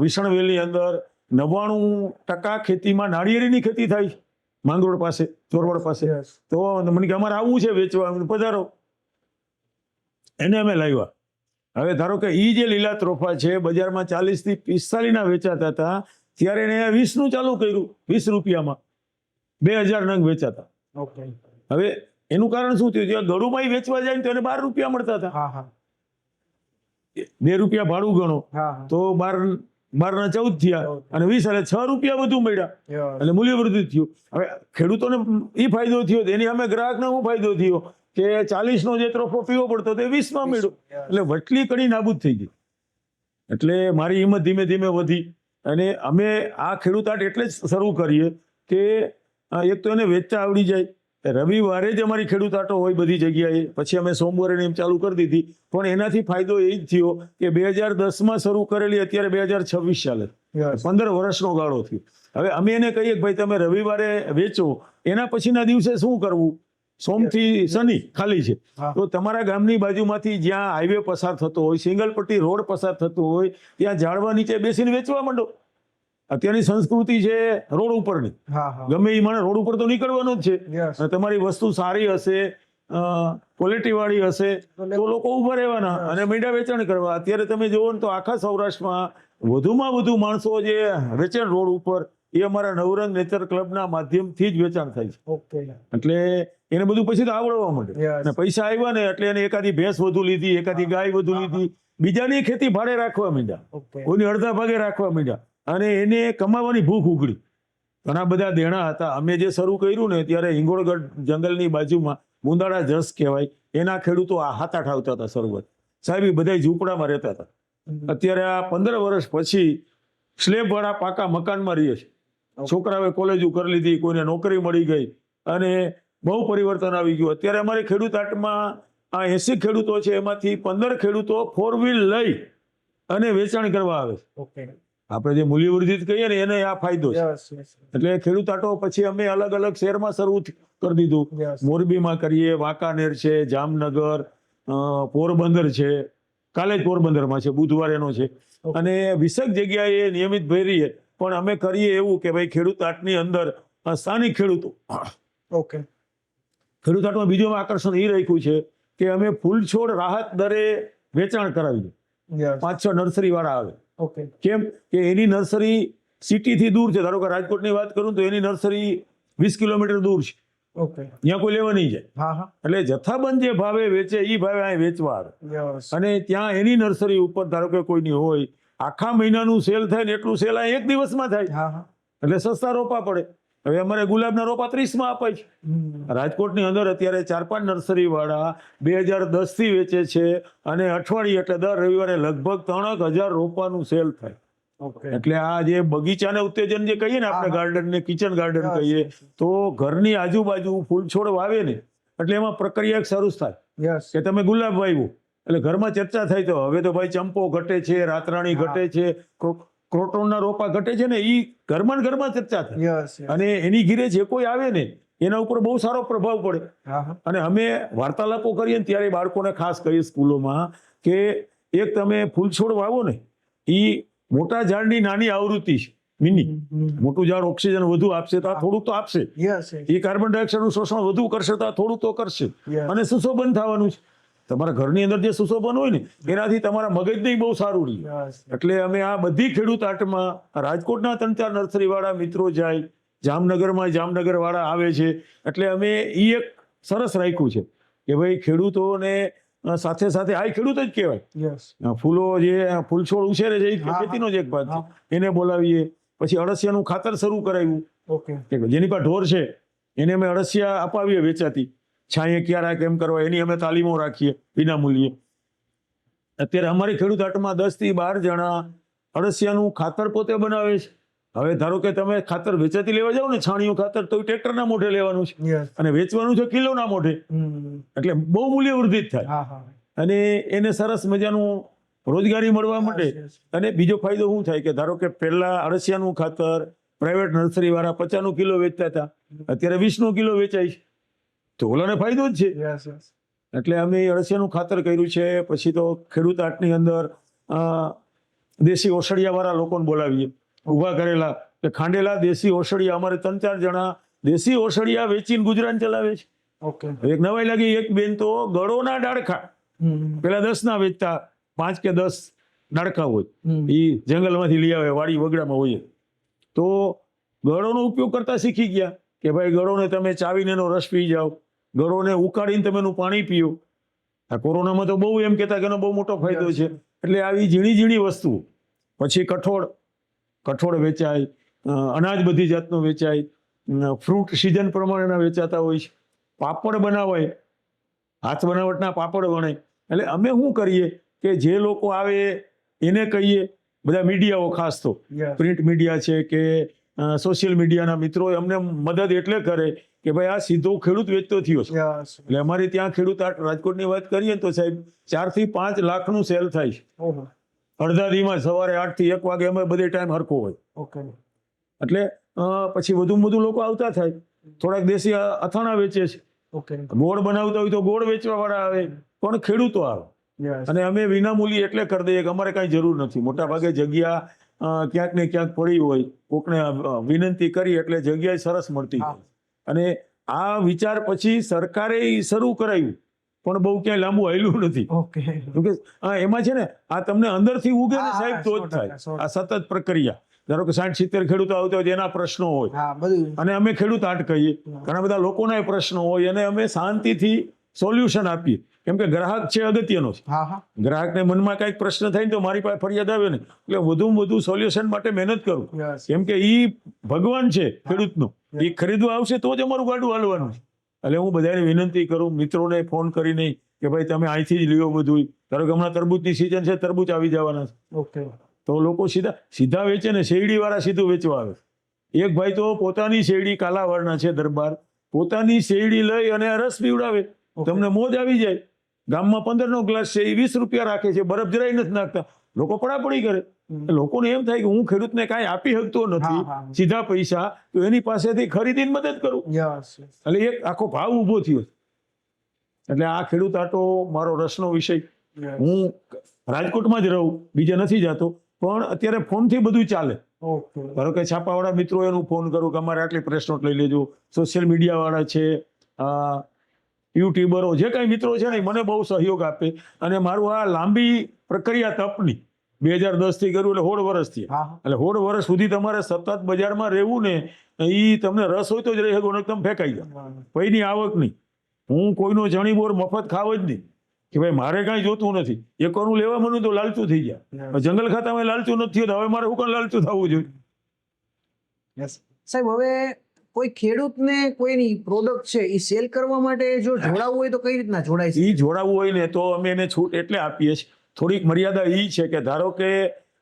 વિસણવેલની અંદર 99% ખેતીમાં નાળિયેરીની ખેતી થાય છે, માંગરોળ પાસે, ચોરવાડ પાસે. યસ તો મને કે અમારે આવવું છે વેચવા, પધારો. એને અમે લાવ્યા. હવે ધારો કે એ જે લીલા ત્રોફા છે બજારમાં 40 થી 45 ના વેચાતા હતા, ત્યારે એને 20 નું ચાલુ કર્યું, 20 રૂપિયામાં 2000 નંગ વેચાતા. ઓકે હવે એનું કારણ શું થયું, જ્યાં ગળુમાં વેચવા જાય ને તો એને 12 રૂપિયા મળતા હતા. હા હા 2 રૂપિયા ભાડું ગણો હા તો 12 ના 14 થયા અને 20 એટલે 6 રૂપિયા વધુ મળ્યા, યસ એટલે મૂલ્યવૃદ્ધિ થયું. હવે ખેડૂતોને એ ફાયદો થયો, એની સામે ગ્રાહકને શું ફાયદો થયો કે 40 નો જે ત્રોફો પીવો પડતો તે 20 માં મળ્યો, એટલે વટલી કડી નાબૂદ થઈ ગઈ. એટલે મારી હિંમત ધીમે ધીમે વધી અને અમે આ ખેડૂત હાટ એટલે જ શરૂ કરીએ કે એક તો એને વેચતા આવડી જાય. રવિવારે જ અમારી ખેડૂત હાટો હોય બધી જગ્યાએ, પછી અમે સોમવારે એમ ચાલુ કરી દીધી. પણ એનાથી ફાયદો એ જ થયો કે 2010માં શરૂ કરેલી અત્યારે 2026 ચાલે, યસ 15 વર્ષનો ગાળો થયો. હવે અમે એને કહીએ કે ભાઈ તમે રવિવારે વેચો, એના પછીના દિવસે શું કરવું, સોમથી શનિ ખાલી છે, હા. તો તમારા ગામની બાજુમાંથી જ્યાં હાઈવે પસાર થતો હોય, સિંગલ પટ્ટી રોડ પસાર થતો હોય, ત્યાં ઝાડવા નીચે બેસીને વેચવા માંડો. અત્યારની સંસ્કૃતિ છે રોડ ઉપરની, હા હા ગમે એ માણસ રોડ ઉપર તો નીકળવાનો જ છે. યસ અને તમારી વસ્તુ સારી હશે, ક્વોલિટી વાળી હશે તો લોકો ઉભા રહેવાના અને મીંડા વેચાણ કરવા. અત્યારે તમે જુઓ ને તો આખા સૌરાષ્ટ્રમાં વધુમાં વધુ માણસો જે વેચાણ રોડ ઉપર એ અમારા નવરંગ નેચર ક્લબના માધ્યમથી જ વેચાણ થાય છે. ઓકે એટલે એને બધું પછી તો આવડવા માંડે. Yes. અને પૈસા આવ્યા ને એટલે એને એકાદી ભેંસ વધુ લીધી, એકાદી ગાય વધુ લીધી, બીજાની ખેતી ભાડે રાખવા માંડ્યા, ઓકે કોઈની અડધા ભાગે રાખવા માંડ્યા અને એને કમાવાની ભૂખ ઉઘડી. ઘણા બધા દેણા હતા. અમે જે શરૂ કર્યું ને ત્યારે હિંગોળગઢ જંગલની બાજુમાં મુંદાળા જસ કહેવાય, એના ખેડૂતો આ હાથ આઠ આવતા હતા શરૂઆત. સાહેબ એ બધા ઝૂંપડામાં રહેતા હતા. અત્યારે આ 15 વર્ષ પછી સ્લેબ વાળા પાકા મકાનમાં રહીએ છે. છોકરાઓએ કોલેજો કરી લીધી, કોઈને નોકરી મળી ગઈ અને બહુ પરિવર્તન આવી ગયું. અત્યારે અમારી ખેડૂત હાટમાં આ 80 ખેડૂતો છે, એમાંથી 15 ખેડૂતો 4 વ્હીલ લઈ અને વેચાણ કરવા આવે છે. ઓકે આપણે જે મૂલ્યવર્ધિત કહીએ ને એને આ ફાયદો છે. યસ યસ એટલે ખેડૂત હાટો પછી અમે અલગ અલગ શહેરમાં શરૂ કરી દીધું. યસ મોરબીમાં કરીએ, વાંકાનેર છે, જામનગર, પોરબંદર છે, કાલે જ પોરબંદરમાં છે, બુધવારે એનો છે અને 20 જગ્યાએ નિયમિત ભરીએ. પણ અમે કરીએ એવું કે ભાઈ ખેડૂત હાટની અંદર સ્થાનિક ખેડૂતો, ઓકે ખેડૂત હાટમાં બીજું આકર્ષણ એ રાખ્યું છે કે અમે ફૂલ છોડ રાહત દરે વેચાણ કરાવીએ. યસ 5-6 નર્સરી વાળા આવે. ઓકે કેમ કે એની નર્સરી સિટીથી દૂર છે. ધારો કે રાજકોટની વાત કરું તો એની નર્સરી 20 કિલોમીટર દૂર છે, ઓકે ત્યાં કોઈ લેવા નહીં જાય. હા હા એટલે જથ્થાબંધ જે ભાવે વેચે એ ભાવે અહીં વેચવા આવે. યસ અને ત્યાં એની નર્સરી ઉપર ધારો કે કોઈની હોય, આખા મહિનાનું સેલ થાય ને એટલું સેલ અહીં એક દિવસમાં થાય, હા હા એટલે સસ્તા રોપા પડે. હવે અમારે ગુલાબના રોપા 30 માં અપાય છે. રાજકોટની અંદર અત્યારે 4-5 નર્સરી વાળા 2010 થી વેચે છે અને અઠવાડિયે એટલે દર રવિવારે લગભગ 3000 રોપાનું સેલ થાય. ઓકે એટલે આ જે બગીચાને ઉત્તેજન જે કહીએ ને આપણે, ગાર્ડન ને કિચન ગાર્ડન કહીએ, તો ઘરની આજુબાજુ ફૂલ છોડ વાવે ને એટલે એમાં પ્રક્રિયા શરૂ થાય યસ કે તમે ગુલાબ વાવ્યું એટલે ઘરમાં ચર્ચા થાય તો હવે તો ભાઈ ચંપો ઘટે છે, રાતરાણી ઘટે છે, ક્રોટોનના રોપા ઘટે છે ને, એ ઘરમાં ને ઘરમાં ચર્ચા થાય યસ અને એની ઘીરે જે કોઈ આવે ને એના ઉપર બહુ સારો પ્રભાવ પડે. હા હા અને અમે વાર્તાલાપો કરીએ ને ત્યારે બાળકોને ખાસ કહીએ સ્કૂલોમાં કે એક તમે ફૂલ છોડ વાવો ને, એ મોટા ઝાડની નાની આવૃત્તિ છે, મિની. મોટું ઝાડ ઓક્સિજન વધુ આપશે તો આ થોડુંક તો આપશે, યસ એ કાર્બન ડાયોક્સાઇડનું શોષણ વધુ કરશે તો આ થોડું તો કરશે. Yes. અને સુશોભન થવાનું છે. તમારા ઘરની અંદર જે સુશોભન હોય ને એનાથી તમારા મગજને બહુ સારું રહે. યસ એટલે અમે આ બધી ખેડૂત આર્ટમાં રાજકોટના 3-4 નર્સરી વાળા મિત્રો જાય, જામનગરમાં જામનગર વાળા આવે છે, એટલે અમે એ એક સરસ રાખ્યું છે કે ભાઈ ખેડૂતોને સાથે સાથે આ ખેડૂત જ કહેવાય. યસ ફૂલો જે ફૂલ છોડ ઉછેરે છે એ ખેતીનો જ એક ભાગ હા. છે, એને બોલાવીએ. પછી અળસિયાનું ખાતર શરૂ કરાવ્યું ઓકે કે જેની પાસે ઢોર છે એને અમે અળસિયા અપાવીએ વેચાતી, છાંયે ક્યારે કેમ કરવા એની અમે તાલીમો રાખીએ વિના મૂલ્યે. અત્યારે અમારી ખેડૂત હાટમાં 10 થી 12 જણા અળસિયાનું ખાતર પોતે બનાવે છે. હવે ધારો કે તમે ખાતર વેચાતી લેવા જાઓ ને છાણિયું ખાતર, તો ટ્રેક્ટરના મોઢે લેવાનું છે યસ અને વેચવાનું છે કિલોના મોઢે, એટલે બહુ મૂલ્ય વૃદ્ધિ થાય હા હા અને એને સરસ મજાનું રોજગારી મળવા માંડે. yes. અને બીજો ફાયદો શું થાય કે ધારો કે પહેલા અળસિયાનું ખાતર પ્રાઇવેટ નર્સરી વાળા 50 કિલો વેચતા હતા, અત્યારે 20 કિલો વેચાય છે, તો ઓલાને ફાયદો જ છે. યસ યસ એટલે અમે અળસિયાનું ખાતર કર્યું છે. પછી તો ખેડૂત આર્ટની અંદર દેશી ઓસડિયા વાળા લોકોને બોલાવીએ, ઊભા કરેલા કે ખાંડેલા દેશી ઓસડિયા. અમારે 3-4 જણા દેશી ઓસડિયા વેચીને ગુજરાન ચલાવે છે. ઓકે એક નવાઈ લાગી, એક બેન તો ગળોના ડાળખા પેલા 10 ના વેચતા, 5 કે 10 ડાળખા હોય એ જંગલમાંથી લઈ આવે, વાડી વગડામાં હોય, તો ગળોનો ઉપયોગ કરતા શીખી ગયા કે ભાઈ ગળોને તમે ચાવીને એનો રસ પી જાઓ, ગળોને ઉકાળીને તમે એનું પાણી પીઓ. આ કોરોનામાં તો બહુ એમ કહેતા કે એનો બહુ મોટો ફાયદો છે. એટલે આવી ઝીણી ઝીણી વસ્તુઓ. પછી કઠોળ વેચાય, અનાજ બધી જાતનું વેચાય, ફ્રૂટ સિઝન પ્રમાણેના વેચાતા હોય છે, પાપડ બનાવાય, હાથ બનાવટના પાપડ બને. એટલે અમે શું કરીએ કે જે લોકો આવે એને કહીએ, બધા મીડિયાઓ ખાસ તો Yes. પ્રિન્ટ મીડિયા છે કે સોશિયલ મીડિયાના મિત્રો અમને મદદ એટલે કરે કે ભાઈ આ સીધો ખેડૂત વેચતો થયો છે. યસ એટલે અમારે ત્યાં ખેડૂત આર્ટ રાજકોટની વાત કરીએ ને તો સાહેબ 4 થી 5 લાખનું સેલ થાય છે. ઓહો અડધા દીમાં સવારે 8 થી 1 વાગે અમે બધે ટાઈમ હરખો હોય. ઓકે એટલે પછી વધુમાં વધુ લોકો આવતા થાય. થોડાક દેશી અથાણા વેચે છે, ઓકે ગોળ બનાવતા હોય તો ગોળ વેચવા વાળા આવે, પણ ખેડૂતો આવે. યસ અને અમે વિનામૂલ્યે એટલે કરી દઈએ કે અમારે કાંઈ જરૂર નથી. મોટા ભાગે જગ્યા ક્યાંક ને ક્યાંક પડી હોય, કોકને વિનંતી કરી એટલે જગ્યા સરસ મળતી હા. હોય. અને આ વિચાર પછી સરકારે ઈ શરૂ કરાયું, પણ બહુ ક્યાંય લાંબુ હાલ્યું નથી. ઓકે કેમકે એમાં છે ને આ તમને અંદરથી ઉગે ને હા, સાહેબ તો જ 100%, થાય. 100%. આ સતત પ્રક્રિયા. ધારો કે 60-70 ખેડૂતો આવતા હોય તો એના પ્રશ્નો હોય, હા બધું અને અમે ખેડૂત આર્ટ કહીએ. ઘણા બધા લોકોના પ્રશ્નો હોય અને અમે શાંતિથી સોલ્યુશન આપીએ. કેમ કે ગ્રાહક છે અગત્યનો છે. હા હા ગ્રાહકને મનમાં કાંઈક પ્રશ્ન થાય ને તો મારી પાસે ફરિયાદ આવે ને એટલે વધુમાં વધુ સોલ્યુશન માટે મહેનત કરું. યસ કેમ કે ઈ ભગવાન છે ખેડૂતનો, એ ખરીદવા આવશે તો જ અમારું ગાડું હાલવાનું છે. એટલે હું બધાને વિનંતી કરું, મિત્રોને ફોન કરીને કે ભાઈ તમે અહીંથી જ લ્યો બધું. ધારો કે હમણાં તરબૂચની સિઝન છે, તરબૂચ આવી જવાના છે, ઓકે તો લોકો સીધા વેચે ને શેરડી વાળા સીધું વેચવા આવે. એક ભાઈ તો પોતાની શેરડી કાલાવાડના છે દરબાર, પોતાની શેરડી લઈ અને રસ પીવડાવે, તમને મોજ આવી જાય. ગામમાં 15નો ગ્લાસ છે એ 20 રૂપિયા રાખે છે, બરફ જરાય નથી નાખતા, લોકો પડાપડી કરે. લોકોને એમ થાય કે હું ખેડૂતને કાંઈ આપી શકતો નથી હા, હા. સીધા પૈસા, તો એની પાસેથી ખરીદીને મદદ કરું. યસ એટલે એક આખો ભાવ ઊભો થયો. એટલે આ ખેડૂત આટો મારો રસનો વિષય. હું રાજકોટમાં જ રહું, બીજે નથી જતો, પણ અત્યારે ફોનથી બધું ચાલે. ઓકે ધારો કે છાપાવાળા મિત્રો એનું ફોન કરું કે અમારે આટલી પ્રેસ નોટ લઈ લેજો, સોશિયલ મીડિયાવાળા છે, યુટ્યુબરો, જે કાંઈ મિત્રો છે ને એ મને બહુ સહયોગ આપે. અને મારું આ લાંબી પ્રક્રિયા તપની 2010 થી કર્યું એટલે 16 વર્ષથી. હા હા એટલે 16 વર્ષ સુધી તમારે સતત બજારમાં રહેવું ને, એ તમને રસ હોય તો જ રહી શકો, નકર તમે ફેંકાઈ જાઓ. પૈની આવક નહીં. હું કોઈનો જણી બોર મફત ખાવ જ નહીં કે ભાઈ મારે કાંઈ જોતું નથી. એકવાનું લેવા માંડું તો લાલચું થઈ જાય. જંગલ ખાતામાં લાલચું નથી થયું, તો હવે મારે શું કામ લાલચું થવું જોઈએ? યસ સાહેબ, હવે કોઈ ખેડૂતને કોઈની પ્રોડક્ટ છે એ સેલ કરવા માટે જો જોડાવવું હોય તો કઈ રીતના જોડાય છે? એ જોડાવવું હોય ને તો અમે એને છૂટ એટલે આપીએ છીએ. થોડીક મર્યાદા એ છે કે ધારો કે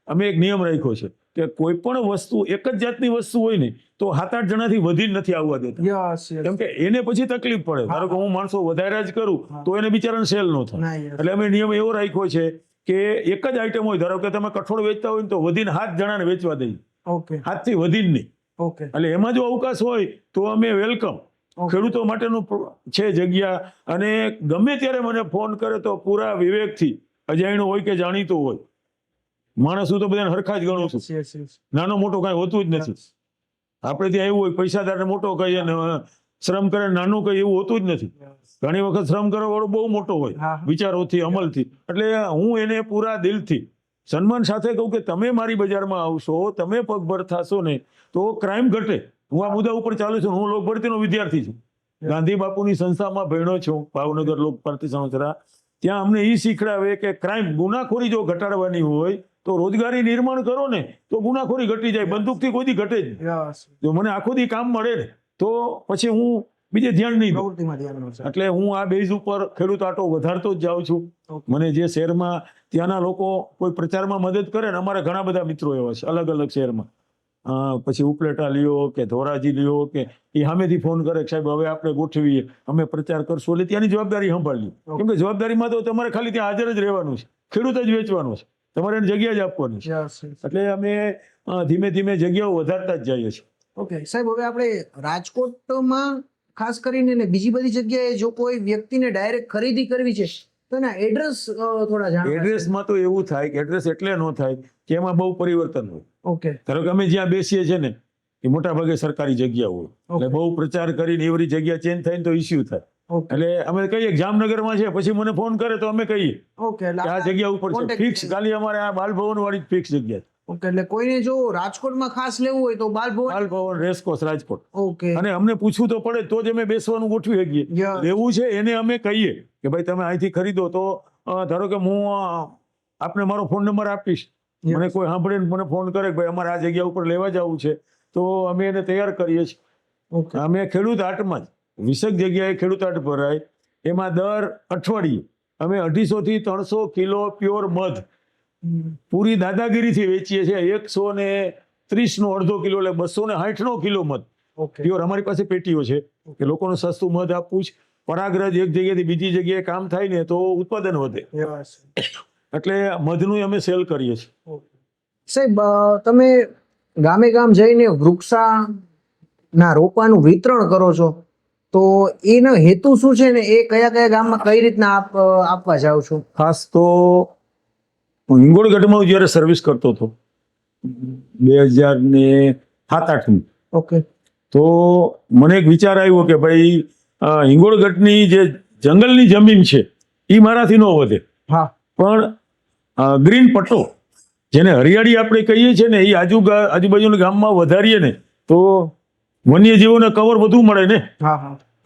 અમે એક નિયમ રાખ્યો છે કે કોઈ પણ વસ્તુ એક જ જાતની વસ્તુ હોય ને તો 7-8 જણાથી વધીને નથી આવવા દેતા. યસ કેમ કે એને પછી તકલીફ પડે. ધારો કે હું માણસો વધારે જ કરું તો એને બિચારાને સેલ ન થાય. ના યસ એટલે અમે નિયમ એવો રાખ્યો છે કે એક જ આઈટમ હોય, ધારો કે તમે કઠોળ વેચતા હોય ને તો વધીને 7 જણાને વેચવા દઈએ, ઓકે 7 થી વધીને નહીં. ઓકે એટલે એમાં જો અવકાશ હોય તો અમે વેલકમ. ખેડૂતો માટેનું છે જગ્યા, અને ગમે ત્યારે મને ફોન કરે તો પૂરા વિવેકથી, અજાણ્યો હોય કે જાણીતો હોય, માણસ હું તો બધાને હરખા જ ગણું છું, નાનો મોટો કાંઈ હોતું જ નથી. આપણે ત્યાં એવું હોય પૈસાદારને મોટો કહીએ ને શ્રમ કરે નાનું કહીએ, એવું હોતું જ નથી. ઘણી વખત શ્રમ કરવા વાળો બહુ મોટો હોય વિચારોથી, અમલથી. એટલે હું એને પૂરા દિલથી સન્માન સાથે કહું કે તમે મારી બજારમાં આવશો, તમે પગભર થશો ને તો ક્રાઇમ ઘટે. હું આ મુદ્દા ઉપર ચાલુ છું. હું લોકભરતીનો વિદ્યાર્થી છું, ગાંધી બાપુની સંસ્થામાં ભણ્યો છું, ભાવનગર લોકભરતી સંસ્થા. ત્યાં અમને એ શીખડાવે કે ક્રાઇમ, ગુનાખોરી જો ઘટાડવાની હોય તો રોજગારી નિર્માણ કરો ને તો ગુનાખોરી ઘટી જાય. બંદૂકથી કોઈ દી ઘટે જ નહીં. જો મને આખો દી કામ મળે ને તો પછી હું બીજે ધ્યાન નહીં દઉં. એટલે હું આ બેઝ ઉપર ખેડૂત આટો વધારતો જ જાઉં છું. મને જે શહેરમાં ત્યાંના લોકો કોઈ પ્રચારમાં મદદ કરે ને, અમારા ઘણા બધા મિત્રો એવા છે અલગ અલગ શહેરમાં, પછી ઉપલેટા લ્યો કે ધોરાજી લ્યો, કે એ સામેથી ફોન કરે કે સાહેબ હવે આપણે ગોઠવીએ, અમે પ્રચાર કરશું. એટલે ત્યાંની જવાબદારી સંભાળી. કેમ કે જવાબદારીમાં તો તમારે ખાલી ત્યાં હાજર જ રહેવાનું છે, ખેડૂત જ વેચવાનો છે, તમારે એને જગ્યા જ આપવાની છે. એટલે અમે ધીમે ધીમે જગ્યાઓ વધારતા જ જઈએ છીએ. ઓકે સાહેબ, હવે આપણે રાજકોટમાં ખાસ કરીને ને બીજી બધી જગ્યાએ જો કોઈ વ્યક્તિને ડાયરેક્ટ ખરીદી કરવી છે તો એના એડ્રેસ થોડા જાણો. એડ્રેસમાં તો એવું થાય કે એડ્રેસ એટલે ન થાય કે એમાં બહુ પરિવર્તન હોય. ઓકે, ધારો કે અમે જ્યાં બેસીએ છીએ ને એ મોટા ભાગે સરકારી જગ્યા હોય, એટલે બહુ પ્રચાર કરીને એવરી જગ્યા ચેન્જ થાય ને તો ઇસ્યુ થાય. એટલે અમે કહીએ જામનગરમાં છે, પછી મને ફોન કરે તો અમે કહીએ ઓકે આ જગ્યા ઉપર છે ફિક્સ, ખાલી અમારે આ બાલભવન વાળી ફિક્સ જગ્યા. ઓકે, એટલે કોઈને જો રાજકોટમાં ખાસ લેવું હોય તો બાલભવન રેસકોર્સ રાજકોટ. ઓકે, અને અમને પૂછવું તો પડે તો જ અમે બેસવાનું ગોઠવી શકીએ. લેવું છે એને અમે કહીએ કે ભાઈ તમે અહીંથી ખરીદો તો ધારો કે હું આપને મારો ફોન નંબર આપીશ, મને કોઈ સાંભળે મને ફોન કરે કે ભાઈ અમારે આ જગ્યા ઉપર લેવા જવું છે તો અમે એને તૈયાર કરીએ છીએ. અમે ખેડૂત હાટમાં જ 20 જગ્યાએ ખેડૂત હાટ ભરાય, એમાં દર અઠવાડિયે અમે 250 થી 300 કિલો પ્યોર મધ પૂરી દાદાગીરીથી વેચીએ છીએ. 130 નો અડધો કિલો, એટલે 260 કિલો મધ પ્યોર. અમારી પાસે પેટીઓ છે કે લોકોને સસ્તું મધ આપવું છે. પરાગરજ એક જગ્યાથી બીજી જગ્યાએ કામ થાય ને તો ઉત્પાદન વધે, એટલે મધનું અમે સેલ કરીએ છીએ. સાહેબ, તમે ગામે ગામ જઈને વૃક્ષાના રોપાનું વિતરણ કરો છો, તો એનો હેતુ શું છે ને એ કયા કયા ગામમાં કઈ રીતના આપવા જાવ છો? ખાસ તો હું હિંગોળગઢમાં જ્યારે સર્વિસ કરતો હતો 2007-8 ઓકે, તો મને એક વિચાર આવ્યો કે ભાઈ હિંગોળગઢની જે જંગલની જમીન છે એ મારાથી ન વધે, પણ ગ્રીન પટ્ટો જેને હરિયાળી આપણે કહીએ છીએ ને એ આજુબાજુના ગામમાં વધારીએ ને તો વન્યજીવોને કવર વધુ મળે ને.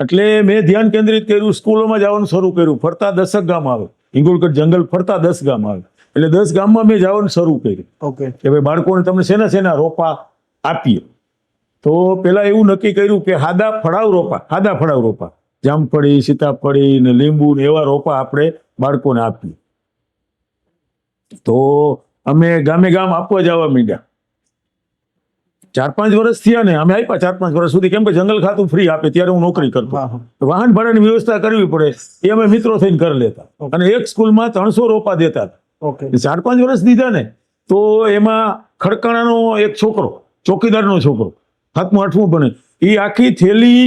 એટલે મેં ધ્યાન કેન્દ્રિત કર્યું, સ્કૂલોમાં જવાનું શરૂ કર્યું. ફરતા 10 ગામ આવે, હિંગોળગઢ જંગલ ફરતા 10 ગામ આવે, એટલે 10 ગામમાં મેં જવાનું શરૂ કર્યું. ઓકે, કે ભાઈ બાળકોને તમને શેના રોપા આપીએ. તો પેલા એવું નક્કી કર્યું કે હાદા ફળાવ રોપા, જામફળી, સીતાફળી ને લીંબુ ને એવા રોપા આપણે બાળકોને આપીએ. તો અમે ગામે ગામ આપવા જવા માંડ્યા. 4-5 વર્ષ થયા ને અમે આપ્યા, 4-5 વર્ષ સુધી. કેમ કે જંગલ ખાતું ફ્રી આપે, ત્યારે હું નોકરી કરતો, વાહન ભાડાની વ્યવસ્થા કરવી પડે એ અમે મિત્રો થઈને કરી લેતા, અને એક સ્કૂલમાં 300 રોપા દેતા. 4-5 વર્ષ દીધા ને તો એમાં ખડકાણાનો એક છોકરો, ચોકીદારનો છોકરો, 7મું 8મું ભણે, એ આખી થેલી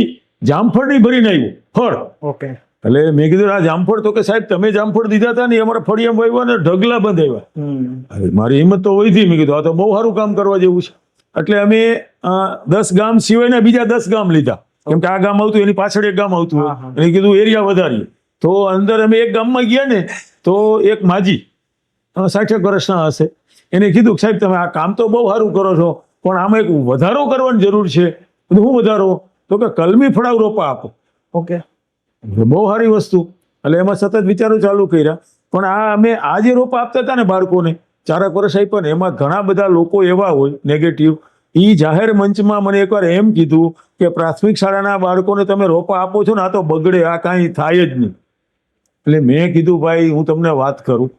જામફળની ભરીને આવ્યો ફળ. ઓકે, એટલે મેં કીધું આ જામફળ, તો કે સાહેબ તમે જામફળ દીધા હતા ને અમારા ફળિયામાં વાવ્યા ને ઢગલા બંધાવ્યા. મારી હિંમત તો વધી, મેં કીધું આ તો બહુ સારું કામ કરવા જેવું છે. એટલે અમે 10 ગામ સિવાયના બીજા 10 ગામ લીધા, કેમ કે આ ગામ આવતું એની પાછળ એક ગામ આવતું હોય, એટલે કીધું એરિયા વધારીએ. તો અંદર અમે એક ગામમાં ગયા ને તો એક માજી 60 વર્ષના હશે, એને કીધું કે સાહેબ તમે આ કામ તો બહુ સારું કરો છો, પણ આમાં એક વધારો કરવાની જરૂર છે. શું વધારો? તો કે કલમી ફળાવ રોપા આપો. ઓકે, બહુ સારી વસ્તુ. એટલે એમાં સતત વિચારો ચાલુ કર્યા. પણ આ અમે આ જે રોપા આપતા હતા ને બાળકોને 4 વર્ષ આપ્યા ને, એમાં ઘણા બધા લોકો એવા હોય નેગેટિવ. એ જાહેર મંચમાં મને એકવાર એમ કીધું કે પ્રાથમિક શાળાના બાળકોને તમે રોપા આપો છો ને આ તો બગડે, આ કાંઈ થાય જ નહીં. એટલે મેં કીધું ભાઈ હું તમને વાત કરું,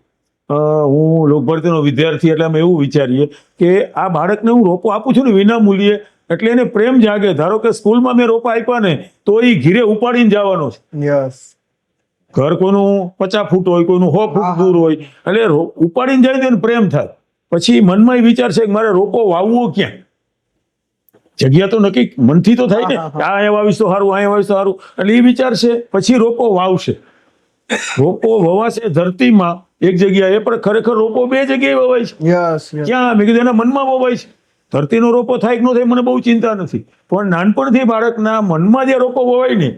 હું લોકભરતીનો વિદ્યાર્થી, એટલે અમે એવું વિચારીએ કે આ બાળકને હું રોપો આપું છું ને વિના મૂલ્યે, એટલે એને પ્રેમ જાગે. ધારો કે સ્કૂલમાં મેં રોપા આપ્યા ને તો એ ઘીરે ઉપાડીને જવાનો છે. ઘર કોઈનું 50 ફૂટ હોય, કોઈનું 100 ફૂટ દૂર હોય, એટલે ઉપાડીને જાય તો એને પ્રેમ થાય. પછી મનમાં એ વિચાર છે કે મારે રોપો વાવવો ક્યાં? જગ્યા તો નક્કી મનથી તો થાય ને, આ અહીંયા વાવીશ તો સારું, અહીંયા વાવીશ તો સારું. એટલે એ વિચાર છે. પછી રોપો વાવશે, રોપો વવાશે ધરતીમાં, એક જગ્યાએ, પણ ખરેખર રોપો બે જગ્યાએ વવાય છે. Yes yes. ક્યાં? મેં કીધું એના મનમાં વવાય છે. ધરતીનો રોપો થાય કે ન થાય મને બહુ ચિંતા નથી, પણ નાનપણથી બાળકના મનમાં જે રોપો વવાય ને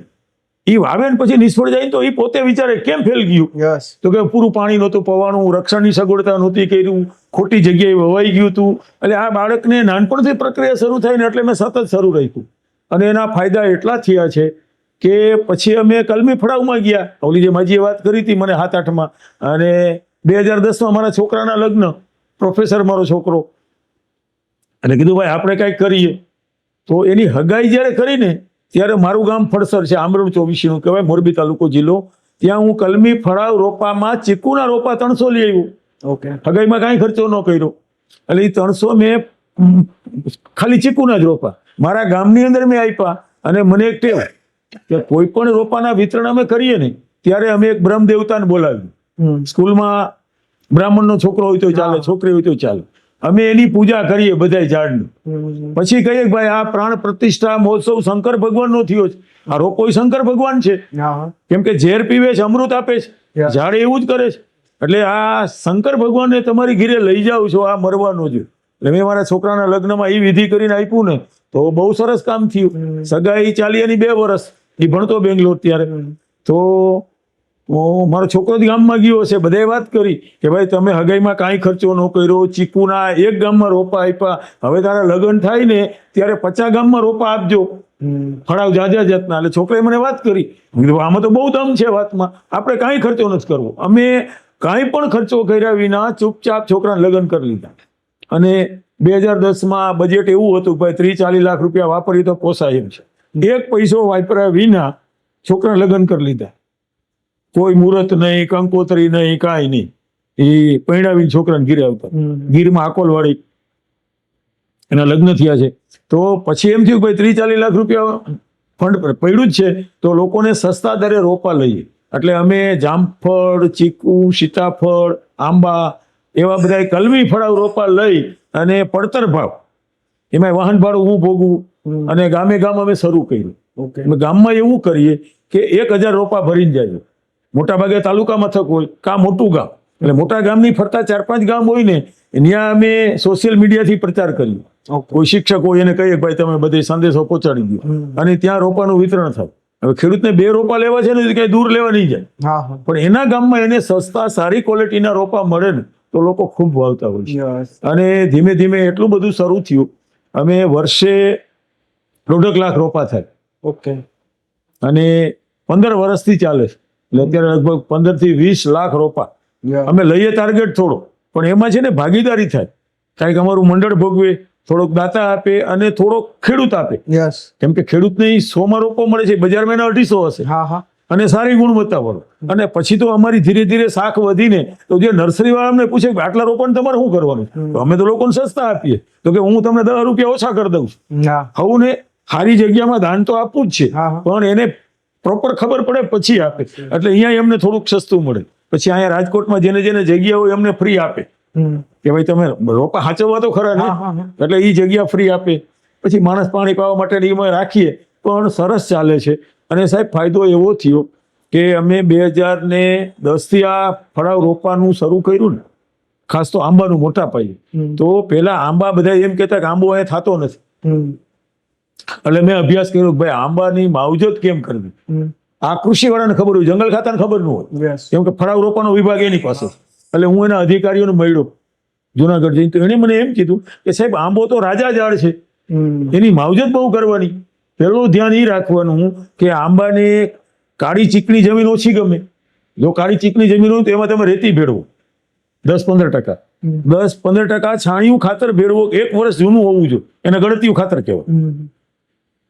એ વાવે ને પછી નિષ્ફળ જાય ને તો એ પોતે વિચારે કેમ ફેલ ગયું. યસ. તો કે પૂરું પાણી નહોતું પવાનું, રક્ષણની સગવડતા નહોતી કર્યું, ખોટી જગ્યાએ વવાઈ ગયું હતું. એટલે આ બાળકને નાનપણથી પ્રક્રિયા શરૂ થાય ને એટલે મેં સતત શરૂ રાખ્યું અને એના ફાયદા એટલા થયા છે કે પછી અમે કલમી ફળાવમાં ગયા. ઓલી જે માજીએ વાત કરી હતી મને 7-8માં, અને 2010માં મારા છોકરાના લગ્ન, પ્રોફેસર મારો છોકરો, અને કીધું ભાઈ આપણે કાંઈક કરીએ. તો એની હગાઈ જ્યારે કરીને ત્યારે મારું ગામ ફળસર છે, આમરણ 24નું કહેવાય, મોરબી તાલુકો જિલ્લો. ત્યાં હું કલમી ફળાવ રોપામાં ચીકુના રોપા 300 લઈ આવ્યો. ઓકે. હગાઈમાં કાંઈ ખર્ચો ન કર્યો. એટલે એ 300 મેં ખાલી ચીકુના જ રોપા મારા ગામની અંદર મેં આપ્યા. અને મને એક ટેવ કે કોઈ પણ રોપાના વિતરણ અમે કરીએ ને ત્યારે અમે એક બ્રહ્મ દેવતાને બોલાવ્યું. સ્કૂલમાં બ્રાહ્મણનો છોકરો હોય તો ચાલે, છોકરી હોય તો ચાલે, અમે એની પૂજા કરીએ બધાય ઝાડની. પછી કહીએ કે ભાઈ આ પ્રાણ પ્રતિષ્ઠા મહોત્સવ શંકર ભગવાનનો થયો છે. આ રોપો શંકર ભગવાન છે, કેમ કે ઝેર પીવે છે, અમૃત આપે છે, ઝાડ એવું જ કરે છે. એટલે આ શંકર ભગવાનને તમારી ઘીરે લઈ જાઓ છો, આ મરવાનો છે. એટલે મેં મારા છોકરાના લગ્નમાં એ વિધિ કરીને આપ્યું ને તો બહુ સરસ કામ થયું. સગાઈ ચાલી એની 2 વર્ષ, એ ભણતો બેંગ્લોર ત્યારે. તો મારો છોકરો જ ગામમાં ગયો હશે, બધાએ વાત કરી કે ભાઈ તમે હગાઈમાં કાંઈ ખર્ચો ન કર્યો, ચીકુના એક ગામમાં રોપા આપ્યા, હવે તારા લગ્ન થાય ને ત્યારે 50 ગામમાં રોપા આપજો, ફળાવ જાજા જાતના. એટલે છોકરાએ મને વાત કરી, આમાં તો બહુ દમ છે વાતમાં, આપણે કાંઈ ખર્ચો નથી કરવો. અમે કાંઈ પણ ખર્ચો કર્યા વિના ચૂપચાપ છોકરાને લગ્ન કરી લીધા. અને 2010માં બજેટ એવું હતું કે ભાઈ 30-40 લાખ રૂપિયા વાપરીએ તો પોસાય એમ છે. 1 પૈસો વાપર્યા વિના છોકરાને લગ્ન કરી લીધા. કોઈ મુહૂર્ત નહીં, કંકોત્રી નહીં, કાંઈ નહીં. એ પરણાવીને છોકરાને ઘીરે આવતા. ગીરમાં આકોલવાડી એના લગ્ન થયા છે. તો પછી એમ થયું કે ભાઈ 30-40 લાખ રૂપિયા ફંડ પડ્યું જ છે તો લોકોને સસ્તા દરે રોપા લઈએ. એટલે અમે જામફળ, ચીકુ, સીતાફળ, આંબા એવા બધા કલમી ફળાવ રોપા લઈ અને પડતર ભાવ, એમાં વાહન ભાડું હું ભોગવું, અને ગામે ગામ અમે શરૂ કર્યું. અમે ગામમાં એવું કરીએ કે 1000 રોપા ભરીને જાય. મોટા ભાગે તાલુકા મથક હોય કા મોટું ગામ, એટલે મોટા ગામની ફરતા 4-5 ગામ હોય ને ત્યાં અમે સોશિયલ મીડિયાથી પ્રચાર કર્યો. કોઈ શિક્ષક હોય એને કહીએ ભાઈ તમે બધે સંદેશો પહોંચાડી દો, અને ત્યાં રોપાનું વિતરણ થાય. હવે ખેડૂતને 2 રોપા લેવા છે ને કઈ દૂર લેવા નહીં જાય, પણ એના ગામમાં એને સસ્તા સારી ક્વોલિટીના રોપા મળે ને તો લોકો ખૂબ વાવતા હોય છે. અને ધીમે ધીમે એટલું બધું શરૂ થયું, અમે વર્ષે 1.5 લાખ રોપા થાય. ઓકે. અને 15 વર્ષથી ચાલે છે. એટલે અત્યારે લગભગ 15 થી 20 લાખ રોપા અમે લઈએ. ટાર્ગેટ થોડો, પણ એમાં છે ને ભાગીદારી થાય. કાંઈક અમારું મંડળ ભોગવે, થોડોક દાતા આપે અને થોડોક ખેડૂત આપે. કેમ કે ખેડૂતને 100માં રોપો મળે છે, બજારમાં એના 250 હશે, અને સારી ગુણવત્તા વાળો. અને પછી તો અમારી ધીરે ધીરે શાખ વધીને તો જે નર્સરી વાળા અમને પૂછે કે આટલા રોપાને તમારે શું કરવાનું, તો અમે તો લોકોને સસ્તા આપીએ. તો કે હું તમને 10 રૂપિયા ઓછા કરી દઉં છું. હવે ને સારી જગ્યામાં દાન તો આપવું જ છે, પણ એને પ્રોપર ખબર પડે પછી આપે. એટલે અહીંયા અમને થોડુંક સસ્તું મળે. પછી અહીંયા રાજકોટમાં જેને જેને જગ્યા હોય અમને ફ્રી આપે કે ભાઈ તમે રોપા સાચવવા તો ખરા ને, એટલે એ જગ્યા ફ્રી આપે. પછી માણસ પાણી પાવા માટે એમાં રાખીએ, પણ સરસ ચાલે છે. અને સાહેબ ફાયદો એવો થયો કે અમે 2010થી આ ફળાવ રોપવાનું શરૂ કર્યું ને, ખાસ તો આંબાનું મોટા પાયે. તો પેલા આંબા બધા એમ કહેતા કે આંબો અહીંયા થતો નથી, એટલે મેં અભ્યાસ કર્યો કે ભાઈ આંબાની માવજત કેમ કરવી. આ કૃષિ વાળાને ખબર હોય, જંગલ ખાતાને ખબર ન હોય, કેમ કે ફળાવ રોપવાનો વિભાગ એની પાસે. એટલે હું એના અધિકારીઓને મળ્યો જુનાગઢ જઈને, તો એણે મને એમ કીધું કે સાહેબ આંબો તો રાજા ઝાડ છે, એની માવજત બહુ કરવાની. પેલું ધ્યાન એ રાખવાનું કે આંબાને કાળી ચીકણી જમીન ઓછી ગમે. જો કાળી ચીકણી જમીન હોય તો એમાં તમે રેતી ભેળવો 10-15%, 10-15% છાણિયું ખાતર ભેળવો. 1 વર્ષ જૂનું હોવું જોઈએ, એને ગળતિયું ખાતર કહેવાય.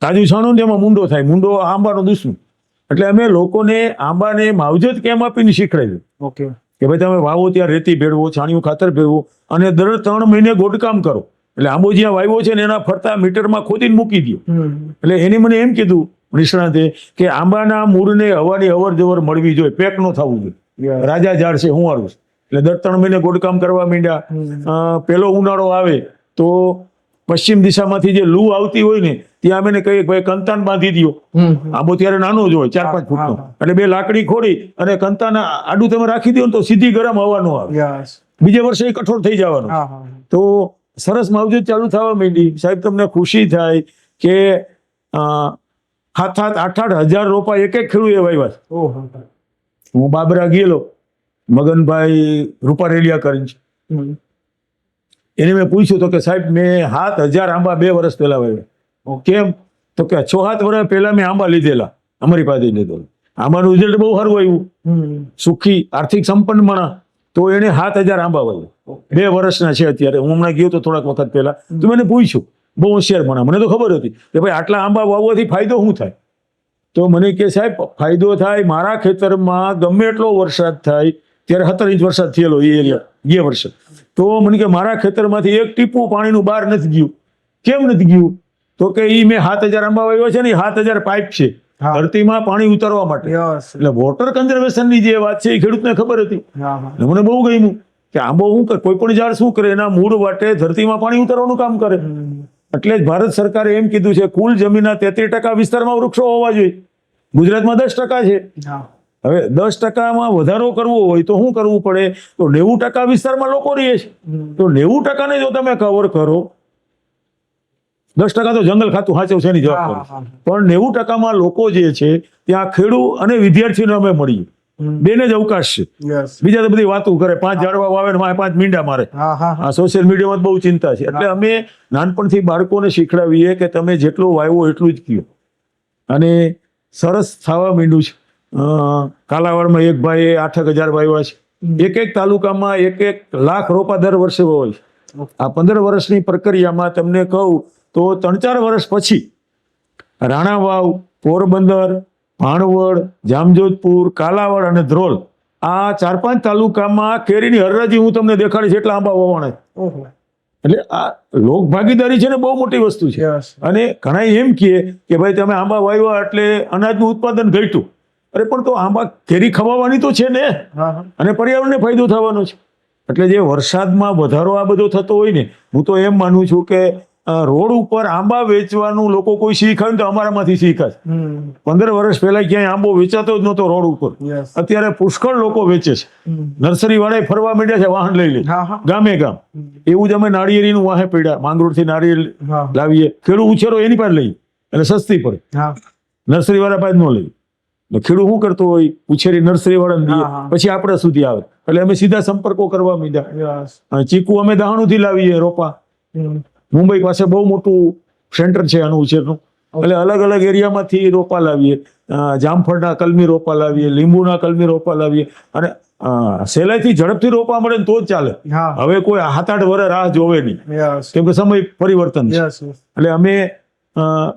તાજું છાણું ને એમાં મૂંડો થાય, મૂંડો આંબાનો દુશ્મન. એટલે અમે લોકોને આંબાને માવજત કેમ આપીને શીખડાવ્યું કે ભાઈ તમે વાવો ત્યાં રેતી ભેળવો, છાણિયું ખાતર ભેળવો, અને દર 3 મહિને ગોટકામ કરો. એટલે આંબો જ્યાં વાવ્યો છે ને એના ફરતા મીટરમાં ખોદીને મૂકી દો. એટલે એને મને એમ કીધું નિષ્ણાતે કે આંબાના મૂળને હવાની અવર જવર મળવી જોઈએ, પેક ન થવું જોઈએ. રાજા ઝાડ છે, હું વાળું. એટલે દર 3 મહિને ગોટકામ કરવા માંડ્યા. પેલો ઉનાળો આવે તો પશ્ચિમ દિશામાંથી જે લૂ આવતી હોય ને ત્યાં અમે એને કહીએ ભાઈ કંતાન બાંધી દો. આંબો ત્યારે નાનો જ હોય 4-5 ફૂટનો, એટલે 2 લાકડી ખોડી અને કંતાન આડું તમે રાખી દો ને તો સીધી ગરમ હવા નો આવે. બીજે વર્ષે એ કઠોળ થઈ જવાનું. તો સરસ માવજત ચાલુ થવા માંડી. સાહેબ તમને ખુશી થાય કે 7-8 હજાર રોપા એક ખેડૂએ વાવ્યા. હું બાબરા ગયેલો, મગનભાઈ રૂપારેલિયા કરીને, એને મેં પૂછ્યું તો કે સાહેબ મેં 7,000 આંબા 2 વર્ષ પહેલા વાવ્યા. કેમ? તો કે 6-7 વર્ષ પહેલા મેં આંબા લીધેલા, અમારી પાસે લીધેલા. આંબાનું રિઝલ્ટ બહુ સારું આવ્યું. સુખી આર્થિક સંપન્ન માણસ, તો એને 7,000 આંબા વાવ્યા. 2 વર્ષના છે અત્યારે. હું હમણાં ગયો તો થોડાક વખત પહેલા, તો મને પૂછ્યું, બહુ હોશિયાર માણસ, મને તો ખબર હતી કે ભાઈ આટલા આંબા વાવવાથી ફાયદો શું થાય. તો મને કે સાહેબ ફાયદો થાય, મારા ખેતરમાં ગમે એટલો વરસાદ થાય, ત્યારે 17 ઇંચ વરસાદ થયેલો એ એરિયા ગયા વર્ષે, તો મને કે મારા ખેતરમાંથી એક ટીપું પાણીનું બહાર નથી ગયું. કેમ નથી ગયું? તો કે ઈ મેં 7,000 આંબા વાવ્યા છે ને, 7,000 પાઇપ છે ધરતીમાં પાણી ઉતારવા માટે. એટલે વોટર કન્ઝર્વેશનની જે વાત છે એ ખેડૂતને ખબર હતી. મને બહુ ગમ્યું કે આંબો શું કરે, કોઈ પણ ઝાડ શું કરે, એના મૂળ વાટે ધરતીમાં પાણી ઉતારવાનું કામ કરે. એટલે જ ભારત સરકારે એમ કીધું છે કુલ જમીનના 33% વિસ્તારમાં વૃક્ષો હોવા જોઈએ. ગુજરાતમાં 10% છે. હવે 10%માં વધારો કરવો હોય તો શું કરવું પડે? તો 90% વિસ્તારમાં લોકો રહે છે, તો 90% જો તમે કવર કરો, 10% તો જંગલ ખાતું સાચવ છે એની જવાબદારી, પણ 90%માં લોકો જે છે ત્યાં ખેડૂત અને વિદ્યાર્થીઓને અમે મળીએ, બેને જ અવકાશ છે. બીજા તો બધી વાતો કરે, 5 ઝાડવા વાવે ને 5 મીંડા મારે. આ સોશિયલ મીડિયામાં બહુ ચિંતા છે. એટલે અમે નાનપણથી બાળકોને શીખડાવીએ કે તમે જેટલું વાવ્યો એટલું જ કયો. અને સરસ થવા માંડ્યું છે. કાલાવાડમાં એક ભાઈએ 8,000 વાવ્યા છે. એક તાલુકામાં 1 લાખ રોપા દર વર્ષે વાવે છે. આ 15 વર્ષની પ્રક્રિયામાં તમને કહું તો 3-4 વર્ષ પછી રાણાવાવ, પોરબંદર, ભાણવડ, જામજોધપુર, કાલાવાડ અને ધ્રોલ, આ 4-5 તાલુકામાં કેરીની હરરાજી હું તમને દેખાડીશ એટલા આંબા વાવવાના. એટલે આ લોક ભાગીદારી છે ને, બહુ મોટી વસ્તુ છે. અને ઘણા એમ કહે કે ભાઈ તમે આંબા વાવ્યા એટલે અનાજનું ઉત્પાદન ઘટ્યું. અરે પણ તો આંબા કેરી ખવાવાની તો છે ને, અને પર્યાવરણને ફાયદો થવાનો છે. એટલે જે વરસાદમાં વધારો આ બધો થતો હોય ને, હું તો એમ માનું છું કે રોડ ઉપર આંબા વેચવાનું લોકો કોઈ શીખાય તો અમારામાંથી શીખાય. 15 વર્ષ પહેલા ક્યાંય આંબો વેચાતો જ નહોતો રોડ ઉપર. અત્યારે પુષ્કળ લોકો વેચે છે. નર્સરી વાળા ફરવા માંડ્યા છે, વાહન લઈ લે ગામે ગામ. એવું જ અમે નાળિયેરીનું વાહે પડ્યા, માંગરોળથી નાળિયેર લાવીએ, ખેડૂત ઉછેરો એની પાસે લઈ, એટલે સસ્તી પડે. નર્સરી વાળા પાસે ન લઈ. ખેડૂત શું કરતો હોય, ઉછેરી નર્સરી વાળાને દઈએ, પછી આપણે સુધી આવે. એટલે અમે સીધા સંપર્કો કરવા માંડ્યા. ચીકુ અમે દહાણુથી લાવીએ રોપા. મુંબઈ પાસે બહુ મોટું સેન્ટર છે આનું ઉછેરનું. એટલે અલગ અલગ એરિયામાંથી રોપા લાવીએ. જામફળના કલમી રોપા લાવીએ, લીંબુના કલમી રોપા લાવીએ. અને સહેલાઈથી ઝડપથી રોપા મળે ને તો જ ચાલે. હવે કોઈ 7-8 વર્ષ રાહ જોવે નહીં, કેમ કે સમય પરિવર્તન છે. એટલે અમે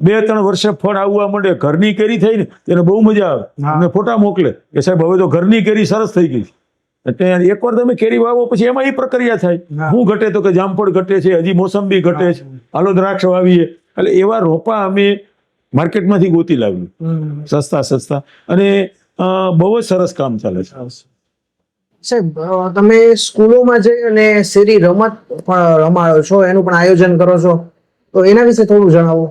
2-3 વર્ષે ફળ આવવા માંડે, ઘરની કેરી થઈ ને તેને બહુ મજા આવે. અમને ફોટા મોકલે કે સાહેબ હવે તો ઘરની કેરી સરસ થઈ ગઈ. એટલે એકવાર તમે કેરી વાવો પછી એમાં એ પ્રક્રિયા થાય. શું ઘટે? તો કે જામફળ ઘટે છે, હજી મોસંબી ઘટે છે, હાલો દ્રાક્ષ વાવીએ. એટલે એવા રોપા અમે માર્કેટમાંથી ગોતી લાવીએ, સસ્તા. અને બહુ જ સરસ કામ ચાલે છે. સાહેબ તમે સ્કૂલોમાં જઈ અને શેરી રમત પણ રમાડો છો, એનું પણ આયોજન કરો છો, તો એના વિશે થોડું જણાવો.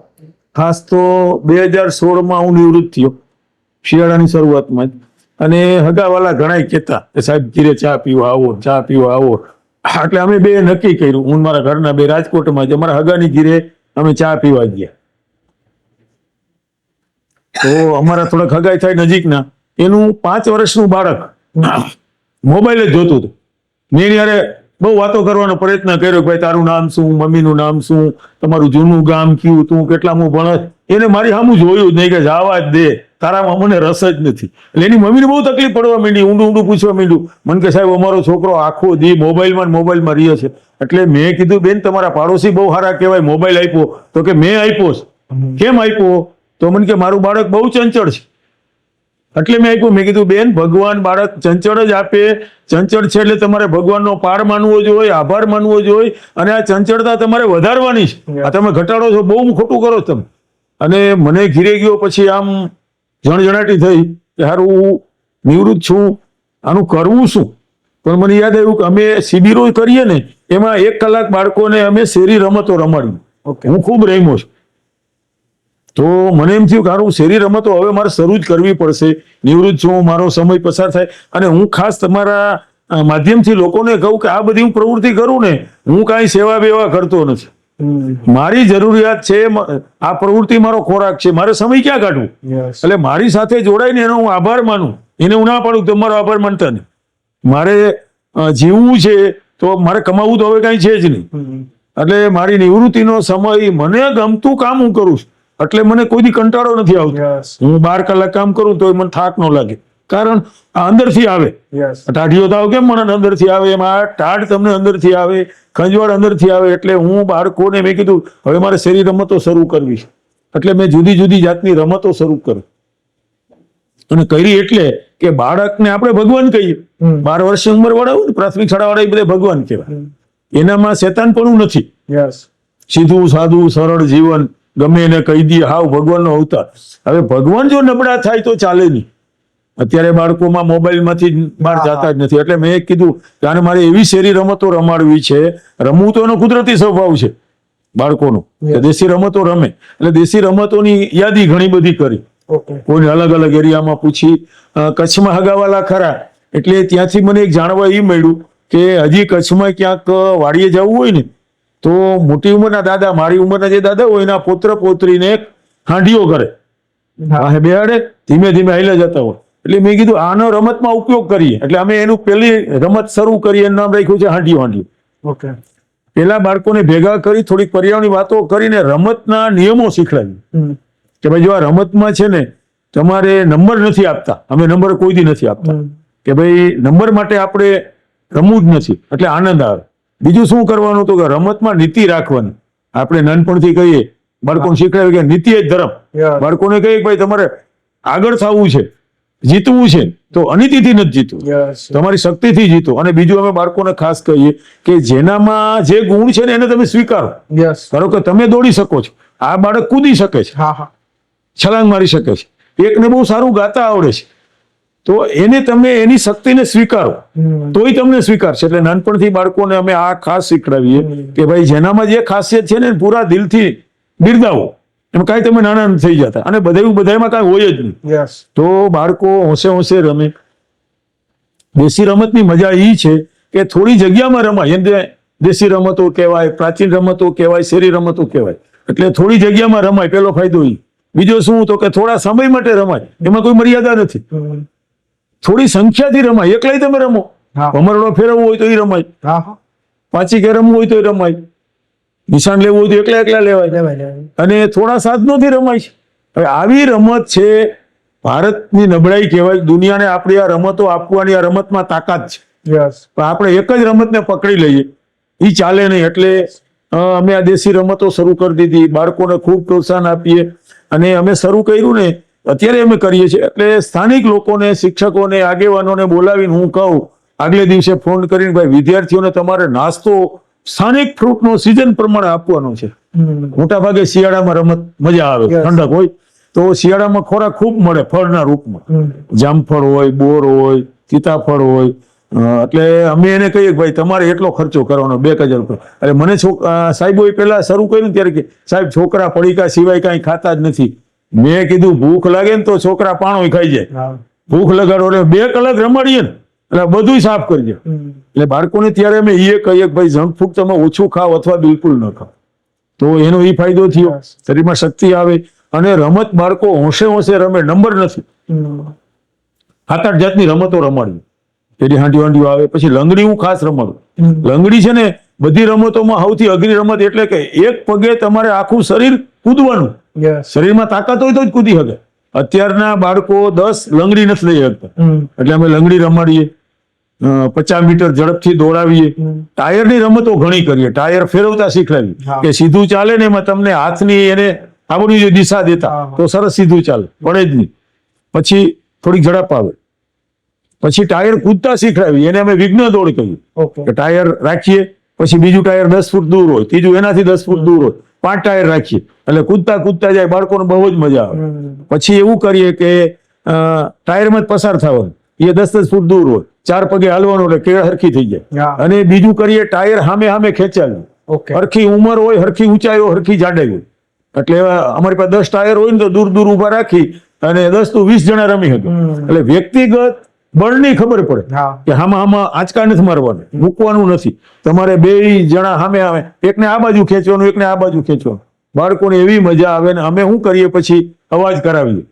ખાસ તો 2016માં હું નિવૃત્ત થયો, શિયાળાની શરૂઆતમાં જ. અને હગાવાલા ઘણા કહેતા કે સાહેબ ઘીરે ચા પીવા આવો. એટલે અમે 2 નક્કી કર્યું, હું મારા ઘરના 2 રાજકોટમાં જ, અમારા હગાની ઘીરે અમે ચા પીવા ગયા. તો અમારા થોડાક હગાઈ થાય નજીકના, એનું 5 વર્ષનું બાળક મોબાઈલ જ જોતું હતું. મેં યારે બહુ વાતો કરવાનો પ્રયત્ન કર્યો, ભાઈ તારું નામ શું, મમ્મીનું નામ શું, તમારું જૂનું ગામ કયું, તું કેટલામું ભણસ. એને મારી સામું જોયું જ નહીં કે જવા જ દે, તારામાં મને રસ જ નથી. એટલે એની મમ્મીને બહુ તકલીફ પડવા માંડી, ઊંડું પૂછવા માંડ્યું. મને કે સાહેબ અમારો છોકરો આખો દી મોબાઈલમાં રહે છે. એટલે મેં કીધું બેન તમારા પાડોશી બહુ સારા કહેવાય, મોબાઈલ આપ્યો. તો કે મેં આપ્યો. કેમ આપ્યો? તો મને કે મારું બાળક બહુ ચંચળ છે એટલે મેં આપ્યું. મેં કીધું બેન ભગવાન બાળક ચંચળ જ આપે, ચંચળ છે એટલે તમારે ભગવાનનો પાર માનવો જોઈએ, આભાર માનવો જોઈએ. અને આ ચંચળતા તમારે વધારવાની છે. આ તમે ઘટાડો છો, બહુ ખોટું કરો તમે. અને મને ઘીરે ગયો પછી આમ જણજણાટી થઈ કે હારું હું નિવૃત્ત છું, આનું કરવું શું? પણ મને યાદ આવ્યું કે અમે શિબિરો કરીએ ને એમાં 1 કલાક બાળકોને અમે શેરી રમતો રમાડ્યું. ઓકે. હું ખૂબ રમ્યો છું. તો મને એમ થયું કે હારું શેરી રમતો હવે મારે શરૂ જ કરવી પડશે. નિવૃત્ત છું, મારો સમય પસાર થાય, અને હું ખાસ તમારા માધ્યમથી લોકોને કહું કે આ બધી હું પ્રવૃત્તિ કરું ને, હું કાંઈ સેવા બેવા કરતો નથી. મારી જરૂરિયાત છે, આ પ્રવૃત્તિ મારો ખોરાક છે, મારે સમય ક્યાં કાઢવું? એટલે મારી સાથે જોડાઈને એનો હું આભાર માનું. એને હું ના પાડું કે તમારો આભાર માનતા નહીં. મારે જીવવું છે તો મારે કમાવું તો હવે કાંઈ છે જ નહીં. એટલે મારી નિવૃત્તિનો સમય મને ગમતું કામ હું કરું છું. એટલે મને કોઈ દી કંટાળો નથી આવતો. હું 12 કલાક કામ કરું તો મને થાક ન લાગે, કારણ આ અંદરથી આવે. ટાઢીઓ તાવ કેમ મને અંદરથી આવે, એમાં ટાઢ તમને અંદરથી આવે, ખંજવાળ અંદરથી આવે. એટલે હું બાળકોને મેં કીધું હવે મારે શેરી રમતો શરૂ કરવી છે. એટલે મેં જુદી જુદી જાતની રમતો શરૂ કરી, અને કરી એટલે કે બાળકને આપણે ભગવાન કહીએ. 12 વર્ષની ઉંમર વાળા હોય ને, પ્રાથમિક શાળા વાળા, એ બધા ભગવાન કહેવાય. એનામાં શેતાનપણું નથી. સીધું સાદું સરળ જીવન, ગમે એને કહી દઈએ હાવ ભગવાનનો અવતાર. હવે ભગવાન જો નબળા થાય તો ચાલે નહીં. અત્યારે બાળકોમાં મોબાઈલમાંથી બહાર જતા જ નથી. એટલે મેં કીધું કે આને મારે એવી શેરી રમતો રમાડવી છે. રમવું તો એનો કુદરતી સ્વભાવ છે બાળકોનો, દેશી રમતો રમે. એટલે દેશી રમતોની યાદી ઘણી બધી કરી, કોઈને અલગ અલગ એરિયામાં પૂછી. કચ્છમાં હગાવાલા ખરા, એટલે ત્યાંથી મને એક જાણવા એ મળ્યું કે હજી કચ્છમાં ક્યાંક વાડીએ જવું હોય ને, તો મોટી ઉંમરના દાદા, મારી ઉંમરના જે દાદા હોય એના પોત્ર પોત્રીને હાંડીઓ કરે, બેહાડે, ધીમે ધીમે હાલ્યા જતા હોય. એટલે મેં કીધું આનો રમતમાં ઉપયોગ કરીએ. એટલે અમે એનું પેલી રમત શરૂ કરી, એનું નામ રાખ્યું છે હાંડીઓ. હાંડીઓ પેલા બાળકોને ભેગા કરી થોડીક પર્યાવરણની વાતો કરીને રમતના નિયમો શીખડાવી કે ભાઈ જો આ રમતમાં છે ને તમારે નંબર નથી આપતા, અમે નંબર કોઈ દી નથી આપતા, કે ભાઈ નંબર માટે આપણે રમવું જ નથી, એટલે આનંદ આવે. બીજું શું કરવાનું તો કે રમતમાં નીતિ રાખવાની. આપણે નાનપણથી કહીએ, બાળકોને શીખવાડે કે નીતિ જ ધર્મ. બાળકોને કહીએ કે ભાઈ તમારે આગળ થવું છે, જીતવું છે, તો અનીતિથી નથી જીતવું, તમારી શક્તિથી જીતો. અને બીજું અમે બાળકોને ખાસ કહીએ કે જેનામાં જે ગુણ છે ને એને તમે સ્વીકારો. ધારો કે તમે દોડી શકો છો, આ બાળક કૂદી શકે છે, છલાંગ મારી શકે છે, એકને બહુ સારું ગાતા આવડે છે, તો એને તમે એની શક્તિને સ્વીકારો, તોય તમને સ્વીકારશે. એટલે નાનપણથી બાળકોને અમે આ ખાસ શીખડાવીએ કે ભાઈ જેનામાં જે ખાસિયત છે ને પૂરા દિલથી બિરદાવો, એમ કાંઈ તમે નાના નથી થઈ જતા. અને બધામાં કાંઈ હોય જ નહીં. તો બાળકો હોંશે હોંશે રમે. દેશી રમતની મજા એ છે કે થોડી જગ્યામાં રમાય, એને દેશી રમતો કહેવાય, પ્રાચીન રમતો કહેવાય, શેરી રમતો કહેવાય. એટલે થોડી જગ્યામાં રમાય, પેલો ફાયદો એ. બીજો શું તો કે થોડા સમય માટે રમાય, એમાં કોઈ મર્યાદા નથી. થોડી સંખ્યાથી રમાય, એકલાય તમે રમો, ભમરડો ફેરવવો હોય તો એ રમાય, પાંચીકે રમવું હોય તો એ રમાય, નિશાન લેવું હોય તો એકલા એકલા લેવાય, અને થોડા સાધનોથી રમાય છે. હવે આવી રમત છે ભારતની નબળાઈ કહેવાય. દુનિયાને આપણી આ રમતો આપવાની આ રમતમાં તાકાત છે, પણ આપણે એક જ રમતને પકડી લઈએ એ ચાલે નહીં. એટલે અમે આ દેશી રમતો શરૂ કરી દીધી, બાળકોને ખૂબ પ્રોત્સાહન આપીએ. અને અમે શરૂ કર્યું ને અત્યારે અમે કરીએ છીએ, એટલે સ્થાનિક લોકોને, શિક્ષકોને, આગેવાનોને બોલાવીને હું કહું, આગલે દિવસે ફોન કરીને ભાઈ વિદ્યાર્થીઓને તમારે નાસ્તો સ્થાનિક ફ્રૂટનો સિઝન પ્રમાણે આપવાનો છે. મોટા ભાગે શિયાળામાં રમત મજા આવે, ઠંડક હોય, તો શિયાળામાં ખોરાક ખૂબ મળે ફળના રૂપમાં. જામફળ હોય, બોર હોય, સીતાફળ હોય. એટલે અમે એને કહીએ કે ભાઈ તમારે એટલો ખર્ચો કરવાનો 2000 રૂપિયા. એટલે મને સાહેબોએ પહેલા શરૂ કર્યું ત્યારે કે સાહેબ છોકરા પડીકા સિવાય કાંઈ ખાતા જ નથી. મેં કીધું ભૂખ લાગે ને તો છોકરા પાણો ખાઈ જાય, ભૂખ લગાડો એટલે 2 કલાક રમાડીએ ને એટલે બધું સાફ કરી દે. એટલે બાળકોને ત્યારે અમે એ કહીએ કે ભાઈ જંક ફૂડ તમે ઓછું ખાઓ અથવા બિલકુલ ન ખાઓ, તો એનો એ ફાયદો થયો, શરીરમાં શક્તિ આવે. અને રમત બાળકો હોંશે હોંશે રમે, નંબર નથી. 7-8 જાતની રમતો રમાડવી. પેલી હાંડીઓ આવે, પછી લંગડી હું ખાસ રમાડું. લંગડી છે ને બધી રમતોમાં સૌથી અઘરી રમત, એટલે કે એક પગે તમારે આખું શરીર કૂદવાનું. શરીરમાં તાકાત હોય તો જ કૂદી શકે. અત્યારના બાળકો 10 લંગડી નથી લઈ શકતા, એટલે અમે લંગડી રમાડીએ, 50 મીટર ઝડપથી દોડાવીએ. ટાયરની રમતો ઘણી કરીએ, ટાયર ફેરવતા શીખવાડીએ કે સીધું ચાલે ને એમાં તમને હાથની એને આવડી દિશા દેતા તો સરસ સીધું ચાલે, પડે જ નહીં. પછી થોડીક ઝડપ આવે, પછી ટાયર કૂદતા શીખવાડીએ, એને અમે વિઘ્ન દોડ કહીએ. કે ટાયર રાખીએ, પછી બીજું ટાયર 10 ફૂટ દૂર હોય, ત્રીજું એનાથી 10 ફૂટ દૂર હોય, 5 ટાયર રાખીએ, એટલે કૂદતા કૂદતા જાય, બાળકોને બહુ જ મજા આવે. પછી એવું કરીએ કે ટાયરમાં જ પસાર થવાનું, એ 10-10 ફૂટ દૂર હોય, 4 પગે હાલવાનું, એટલે કેળ હરખી થઈ જાય. અને બીજું કરીએ ટાયર સામે ખેંચાવી, ઓકે હરખી ઉંમર હોય, હરખી ઊંચાઈ હોય, હરખી જાડાઈ હોય. એટલે અમારી પાસે 10 ટાયર હોય ને તો દૂર દૂર ઉભા રાખી અને 10 to 20 જણા રમી શકે. એટલે વ્યક્તિગત બળની ખબર પડે હા કે આમાં આંચકા નથી મારવાનું, મૂકવાનું નથી. તમારે 2 જણા સામે આવે, એકને આ બાજુ ખેંચવાનું, એકને આ બાજુ ખેંચવાનું. બાળકોને એવી મજા આવે ને અમે શું કરીએ પછી અવાજ કરાવીએ.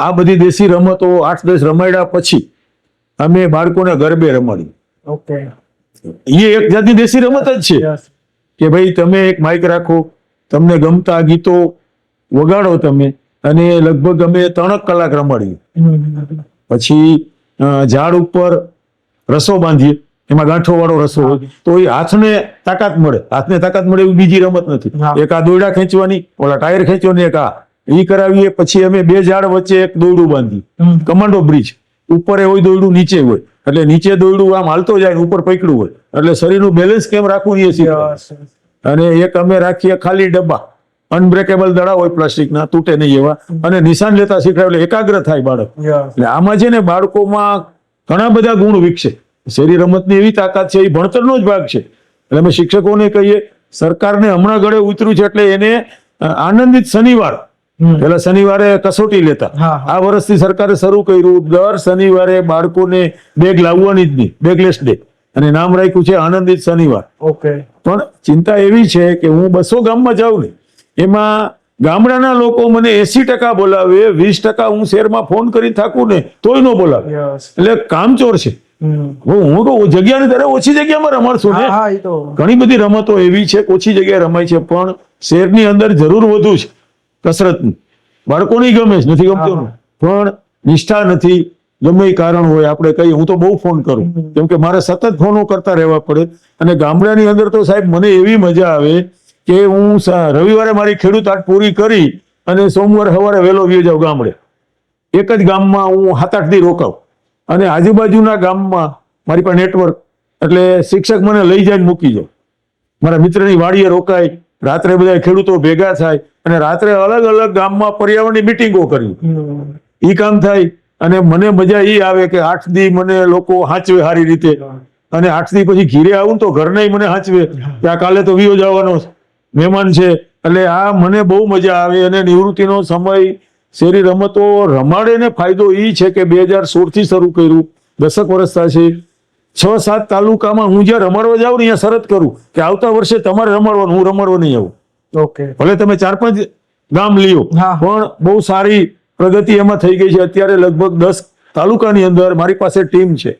આ બધી દેશી રમતો 8-10 રમાડ્યા પછી અમે બાળકોને ગરબે રમાડીએ. ઓકે એ એક જાતની દેશી રમત જ છે કે ભાઈ તમે એક માઇક રાખો, તમને ગમતા ગીતો વગાડો તમે, અને લગભગ અમે 3 કલાક રમાડીએ. પછી ઝાડ ઉપર રસો બાંધીએ, એમાં ગાંઠો વાળો રસો હોય તો એ હાથને તાકાત મળે. હાથને તાકાત મળે એવી બીજી રમત નથી. એક આ દોરડા ખેંચવાની, ઓલા ટાયર ખેંચવાની, એક આ ઈ કરાવીએ. પછી અમે 2 ઝાડ વચ્ચે એક દોરડું બાંધીએ, કમાન્ડો બ્રિજ. ઉપર હોય દોરડું, નીચે હોય, એટલે નીચે દોરડું આમ હાલતો જાય, ઉપર પકડ્યું હોય, એટલે શરીરનું બેલેન્સ કેમ રાખવું એ શીખે. અને એક અમે રાખીએ ખાલી ડબ્બા, અનબ્રેકેબલ દડા હોય પ્લાસ્ટિકના, તૂટે નહીં એવા, અને નિશાન લેતા શીખવાય એટલે એકાગ્ર થાય બાળક. એટલે આમાં છે ને બાળકોમાં ઘણા બધા ગુણ વિકસે. શેરી રમતની એવી તાકાત છે, એ ભણતરનો જ ભાગ છે. એટલે અમે શિક્ષકોને કહીએ, સરકારને હમણાં ગળે ઉતર્યું છે એટલે એને આનંદિત શનિવાર, પેલા શનિવારે કસોટી લેતા, આ વર્ષથી સરકારે શરૂ કર્યું, દર શનિવારે બાળકોને બેગ લાવવાની જ નહીં, બેગલેસ ડે, અને નામ રાખ્યું છે આનંદિત શનિવાર. ઓકે પણ ચિંતા એવી છે કે હું 200 ગામમાં જાઉં ને, એમાં ગામડાના લોકો મને 80% બોલાવે, 20% હું શહેરમાં ફોન કરી થાકું ને તોય ન બોલાવે. એટલે કામચોર છે. હું તો જગ્યાની ત્યારે ઓછી જગ્યામાં રમાડશું ને. ઘણી બધી રમતો એવી છે કે ઓછી જગ્યાએ રમાય છે, પણ શહેરની અંદર જરૂર વધુ છે કસરતની. બાળકોને ગમે છે, નથી ગમતું, પણ નિષ્ઠા નથી, ગમે એ કારણ હોય. આપણે કહીએ, હું તો બહુ ફોન કરું, કેમ કે મારે સતત ફોનો કરતા રહેવા પડે. અને ગામડાની અંદર તો સાહેબ મને એવી મજા આવે કે હું રવિવારે મારી ખેડૂત આટ પૂરી કરી અને સોમવારે સવારે વહેલો વ્યો જાઉં ગામડે. એક જ ગામમાં હું 7-8 દી રોકાઉં, અને આજુબાજુના ગામમાં મારી પાસે નેટવર્ક, એટલે શિક્ષક મને લઈ જાય મૂકી જાય. મારા મિત્રની વાડીએ રોકાય, રાત્રે બધા ખેડૂતો ભેગા થાય, અને રાત્રે અલગ અલગ ગામમાં પર્યાવરણની મિટિંગો કરી. ઈ કામ થાય, અને મને મજા ઈ આવે કે 8 દી મને લોકો હાંચવે સારી રીતે, અને 8 દી પછી ઘીરે આવું તો ઘરને મને હાંચવે કે આ કાલે તો વિયો જવાનો મહેમાન છે. એટલે આ મને બહુ મજા આવે. અને નિવૃત્તિનો સમય શેરી રમતો રમાડે ને ફાયદો એ છે કે 2016 થી શરૂ કર્યું, 10 વર્ષ થશે. 6-7 તાલુકામાં હું જ્યાં રમાડવા જાઉં ને, અહીંયા શરત કરું કે આવતા વર્ષે તમારે રમાડવાનું, હું રમાડવા નહીં આવું. ઓકે ભલે તમે 4-5 ગામ લ્યો, પણ બહુ સારી પ્રગતિ એમાં થઈ ગઈ છે. અત્યારે લગભગ 10 તાલુકાની અંદર મારી પાસે ટીમ છે.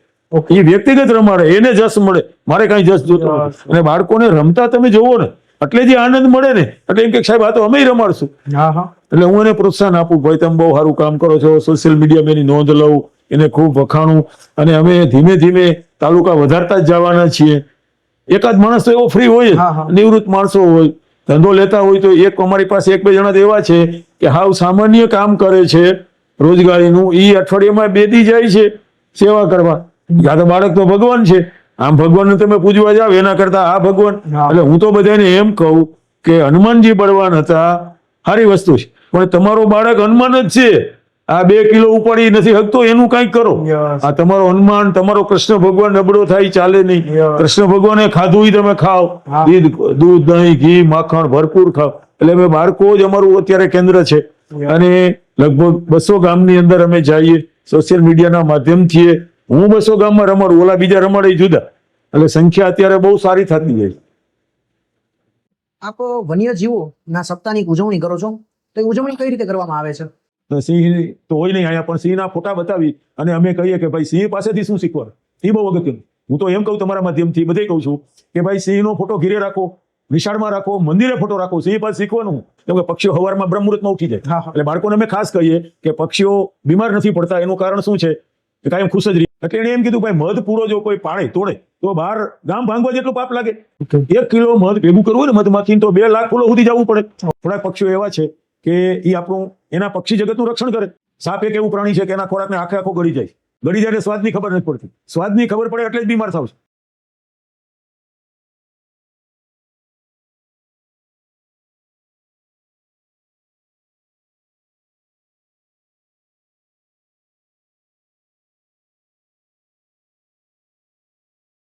એ વ્યક્તિગત રમાડે, એને જસ મળે, મારે કઈ જસ જોતો નથી. અને બાળકોને રમતા તમે જોવો ને એટલે જે આનંદ મળે ને, એટલે એમ કે સાહેબ આ તો અમે રમાડશું. એટલે હું એને પ્રોત્સાહન આપું, ભાઈ તમે બહુ સારું કામ કરો છો. સોશિયલ મીડિયામાં એની નોંધ લઉં, એને ખૂબ વખાણું, અને અમે ધીમે ધીમે તાલુકા વધારતા જ જવાના છીએ. એકાદ માણસ તો એવો ફ્રી હોય જ, નિવૃત્ત માણસો હોય, ધંધો લેતા હોય, તો એક અમારી પાસે 1-2 જણા તો એવા છે કે હાવ સામાન્ય કામ કરે છે રોજગારીનું. એ અઠવાડિયામાં 2 દી જાય છે સેવા કરવા. યા તો બાળક તો ભગવાન છે, આમ ભગવાનને તમે પૂજવા જાવ એના કરતા આ ભગવાન. એટલે હું તો બધાને એમ કહું કે હનુમાનજી બળવાન હતા, સારી વસ્તુ છે, પણ તમારો બાળક હનુમાન જ છે. આ 2 કિલો ઉપાડી નથી શકતો, એનું કંઈક કરો. આ તમારો હનુમાન, તમારો કૃષ્ણ ભગવાન નબળો થાય ચાલે નહીં. કૃષ્ણ ભગવાને ખાધું તમે ખાઓ, દૂધ, દહીં, ઘી, માખણ ભરપૂર ખાઓ. એટલે અમે બાળકો જ અમારું અત્યારે કેન્દ્ર છે. અને લગભગ 200 ગામની અંદર અમે જઈએ સોશિયલ મીડિયાના માધ્યમથી. હું 200 ગામમાં રમાડું, ઓલા બીજા રમાડે જુદા. એટલે સંખ્યા અત્યારે બહુ સારી થતી જાય. આપ વન્યજીવોના સપ્તાહની ઉજવણી કરો છો, તો એ ઉજવણી કઈ રીતે કરવામાં આવે છે? સિંહ તો હોય નહીં અહીંયા, પણ સિંહના ફોટા બતાવી અને અમે કહીએ કે ભાઈ સિંહ પાસેથી શું શીખવાનું, એ બહુ અગત્યનું. હું તો એમ કહું તમારા માધ્યમથી બધે કહું છું કે ભાઈ સિંહનો ફોટો ઘીરે રાખો, નિશાળમાં રાખો, મંદિરે ફોટો રાખો. સિંહ પાસે શીખવાનું, કેમ કે પક્ષીઓ સવારમાં બ્રહ્મુહૂર્તમાં ઉઠી જાય. એટલે બાળકોને અમે ખાસ કહીએ કે પક્ષીઓ બીમાર નથી પડતા, એનું કારણ શું છે કે કાયમ ખુશ જ રહી. એટલે એને એમ કીધું ભાઈ મધ પૂરો જો કોઈ પાડે તોડે તો બહાર ગામ ભાંગવા જેટલું પાપ લાગે. 1 કિલો મધ ભેગું કરવું ને મધમાખી તો 2 લાખ ફૂલો સુધી જવું પડે. થોડાક પક્ષીઓ એવા છે કે એ આપણું એના પક્ષી જગતનું રક્ષણ કરે. સાપ એક એવું પ્રાણી છે કે એના ખોરાકને આખે આખો ગળી જાય. ગળી જાય સ્વાદની ખબર નથી પડતી. સ્વાદની ખબર પડે એટલે જ બીમાર થાવ છે.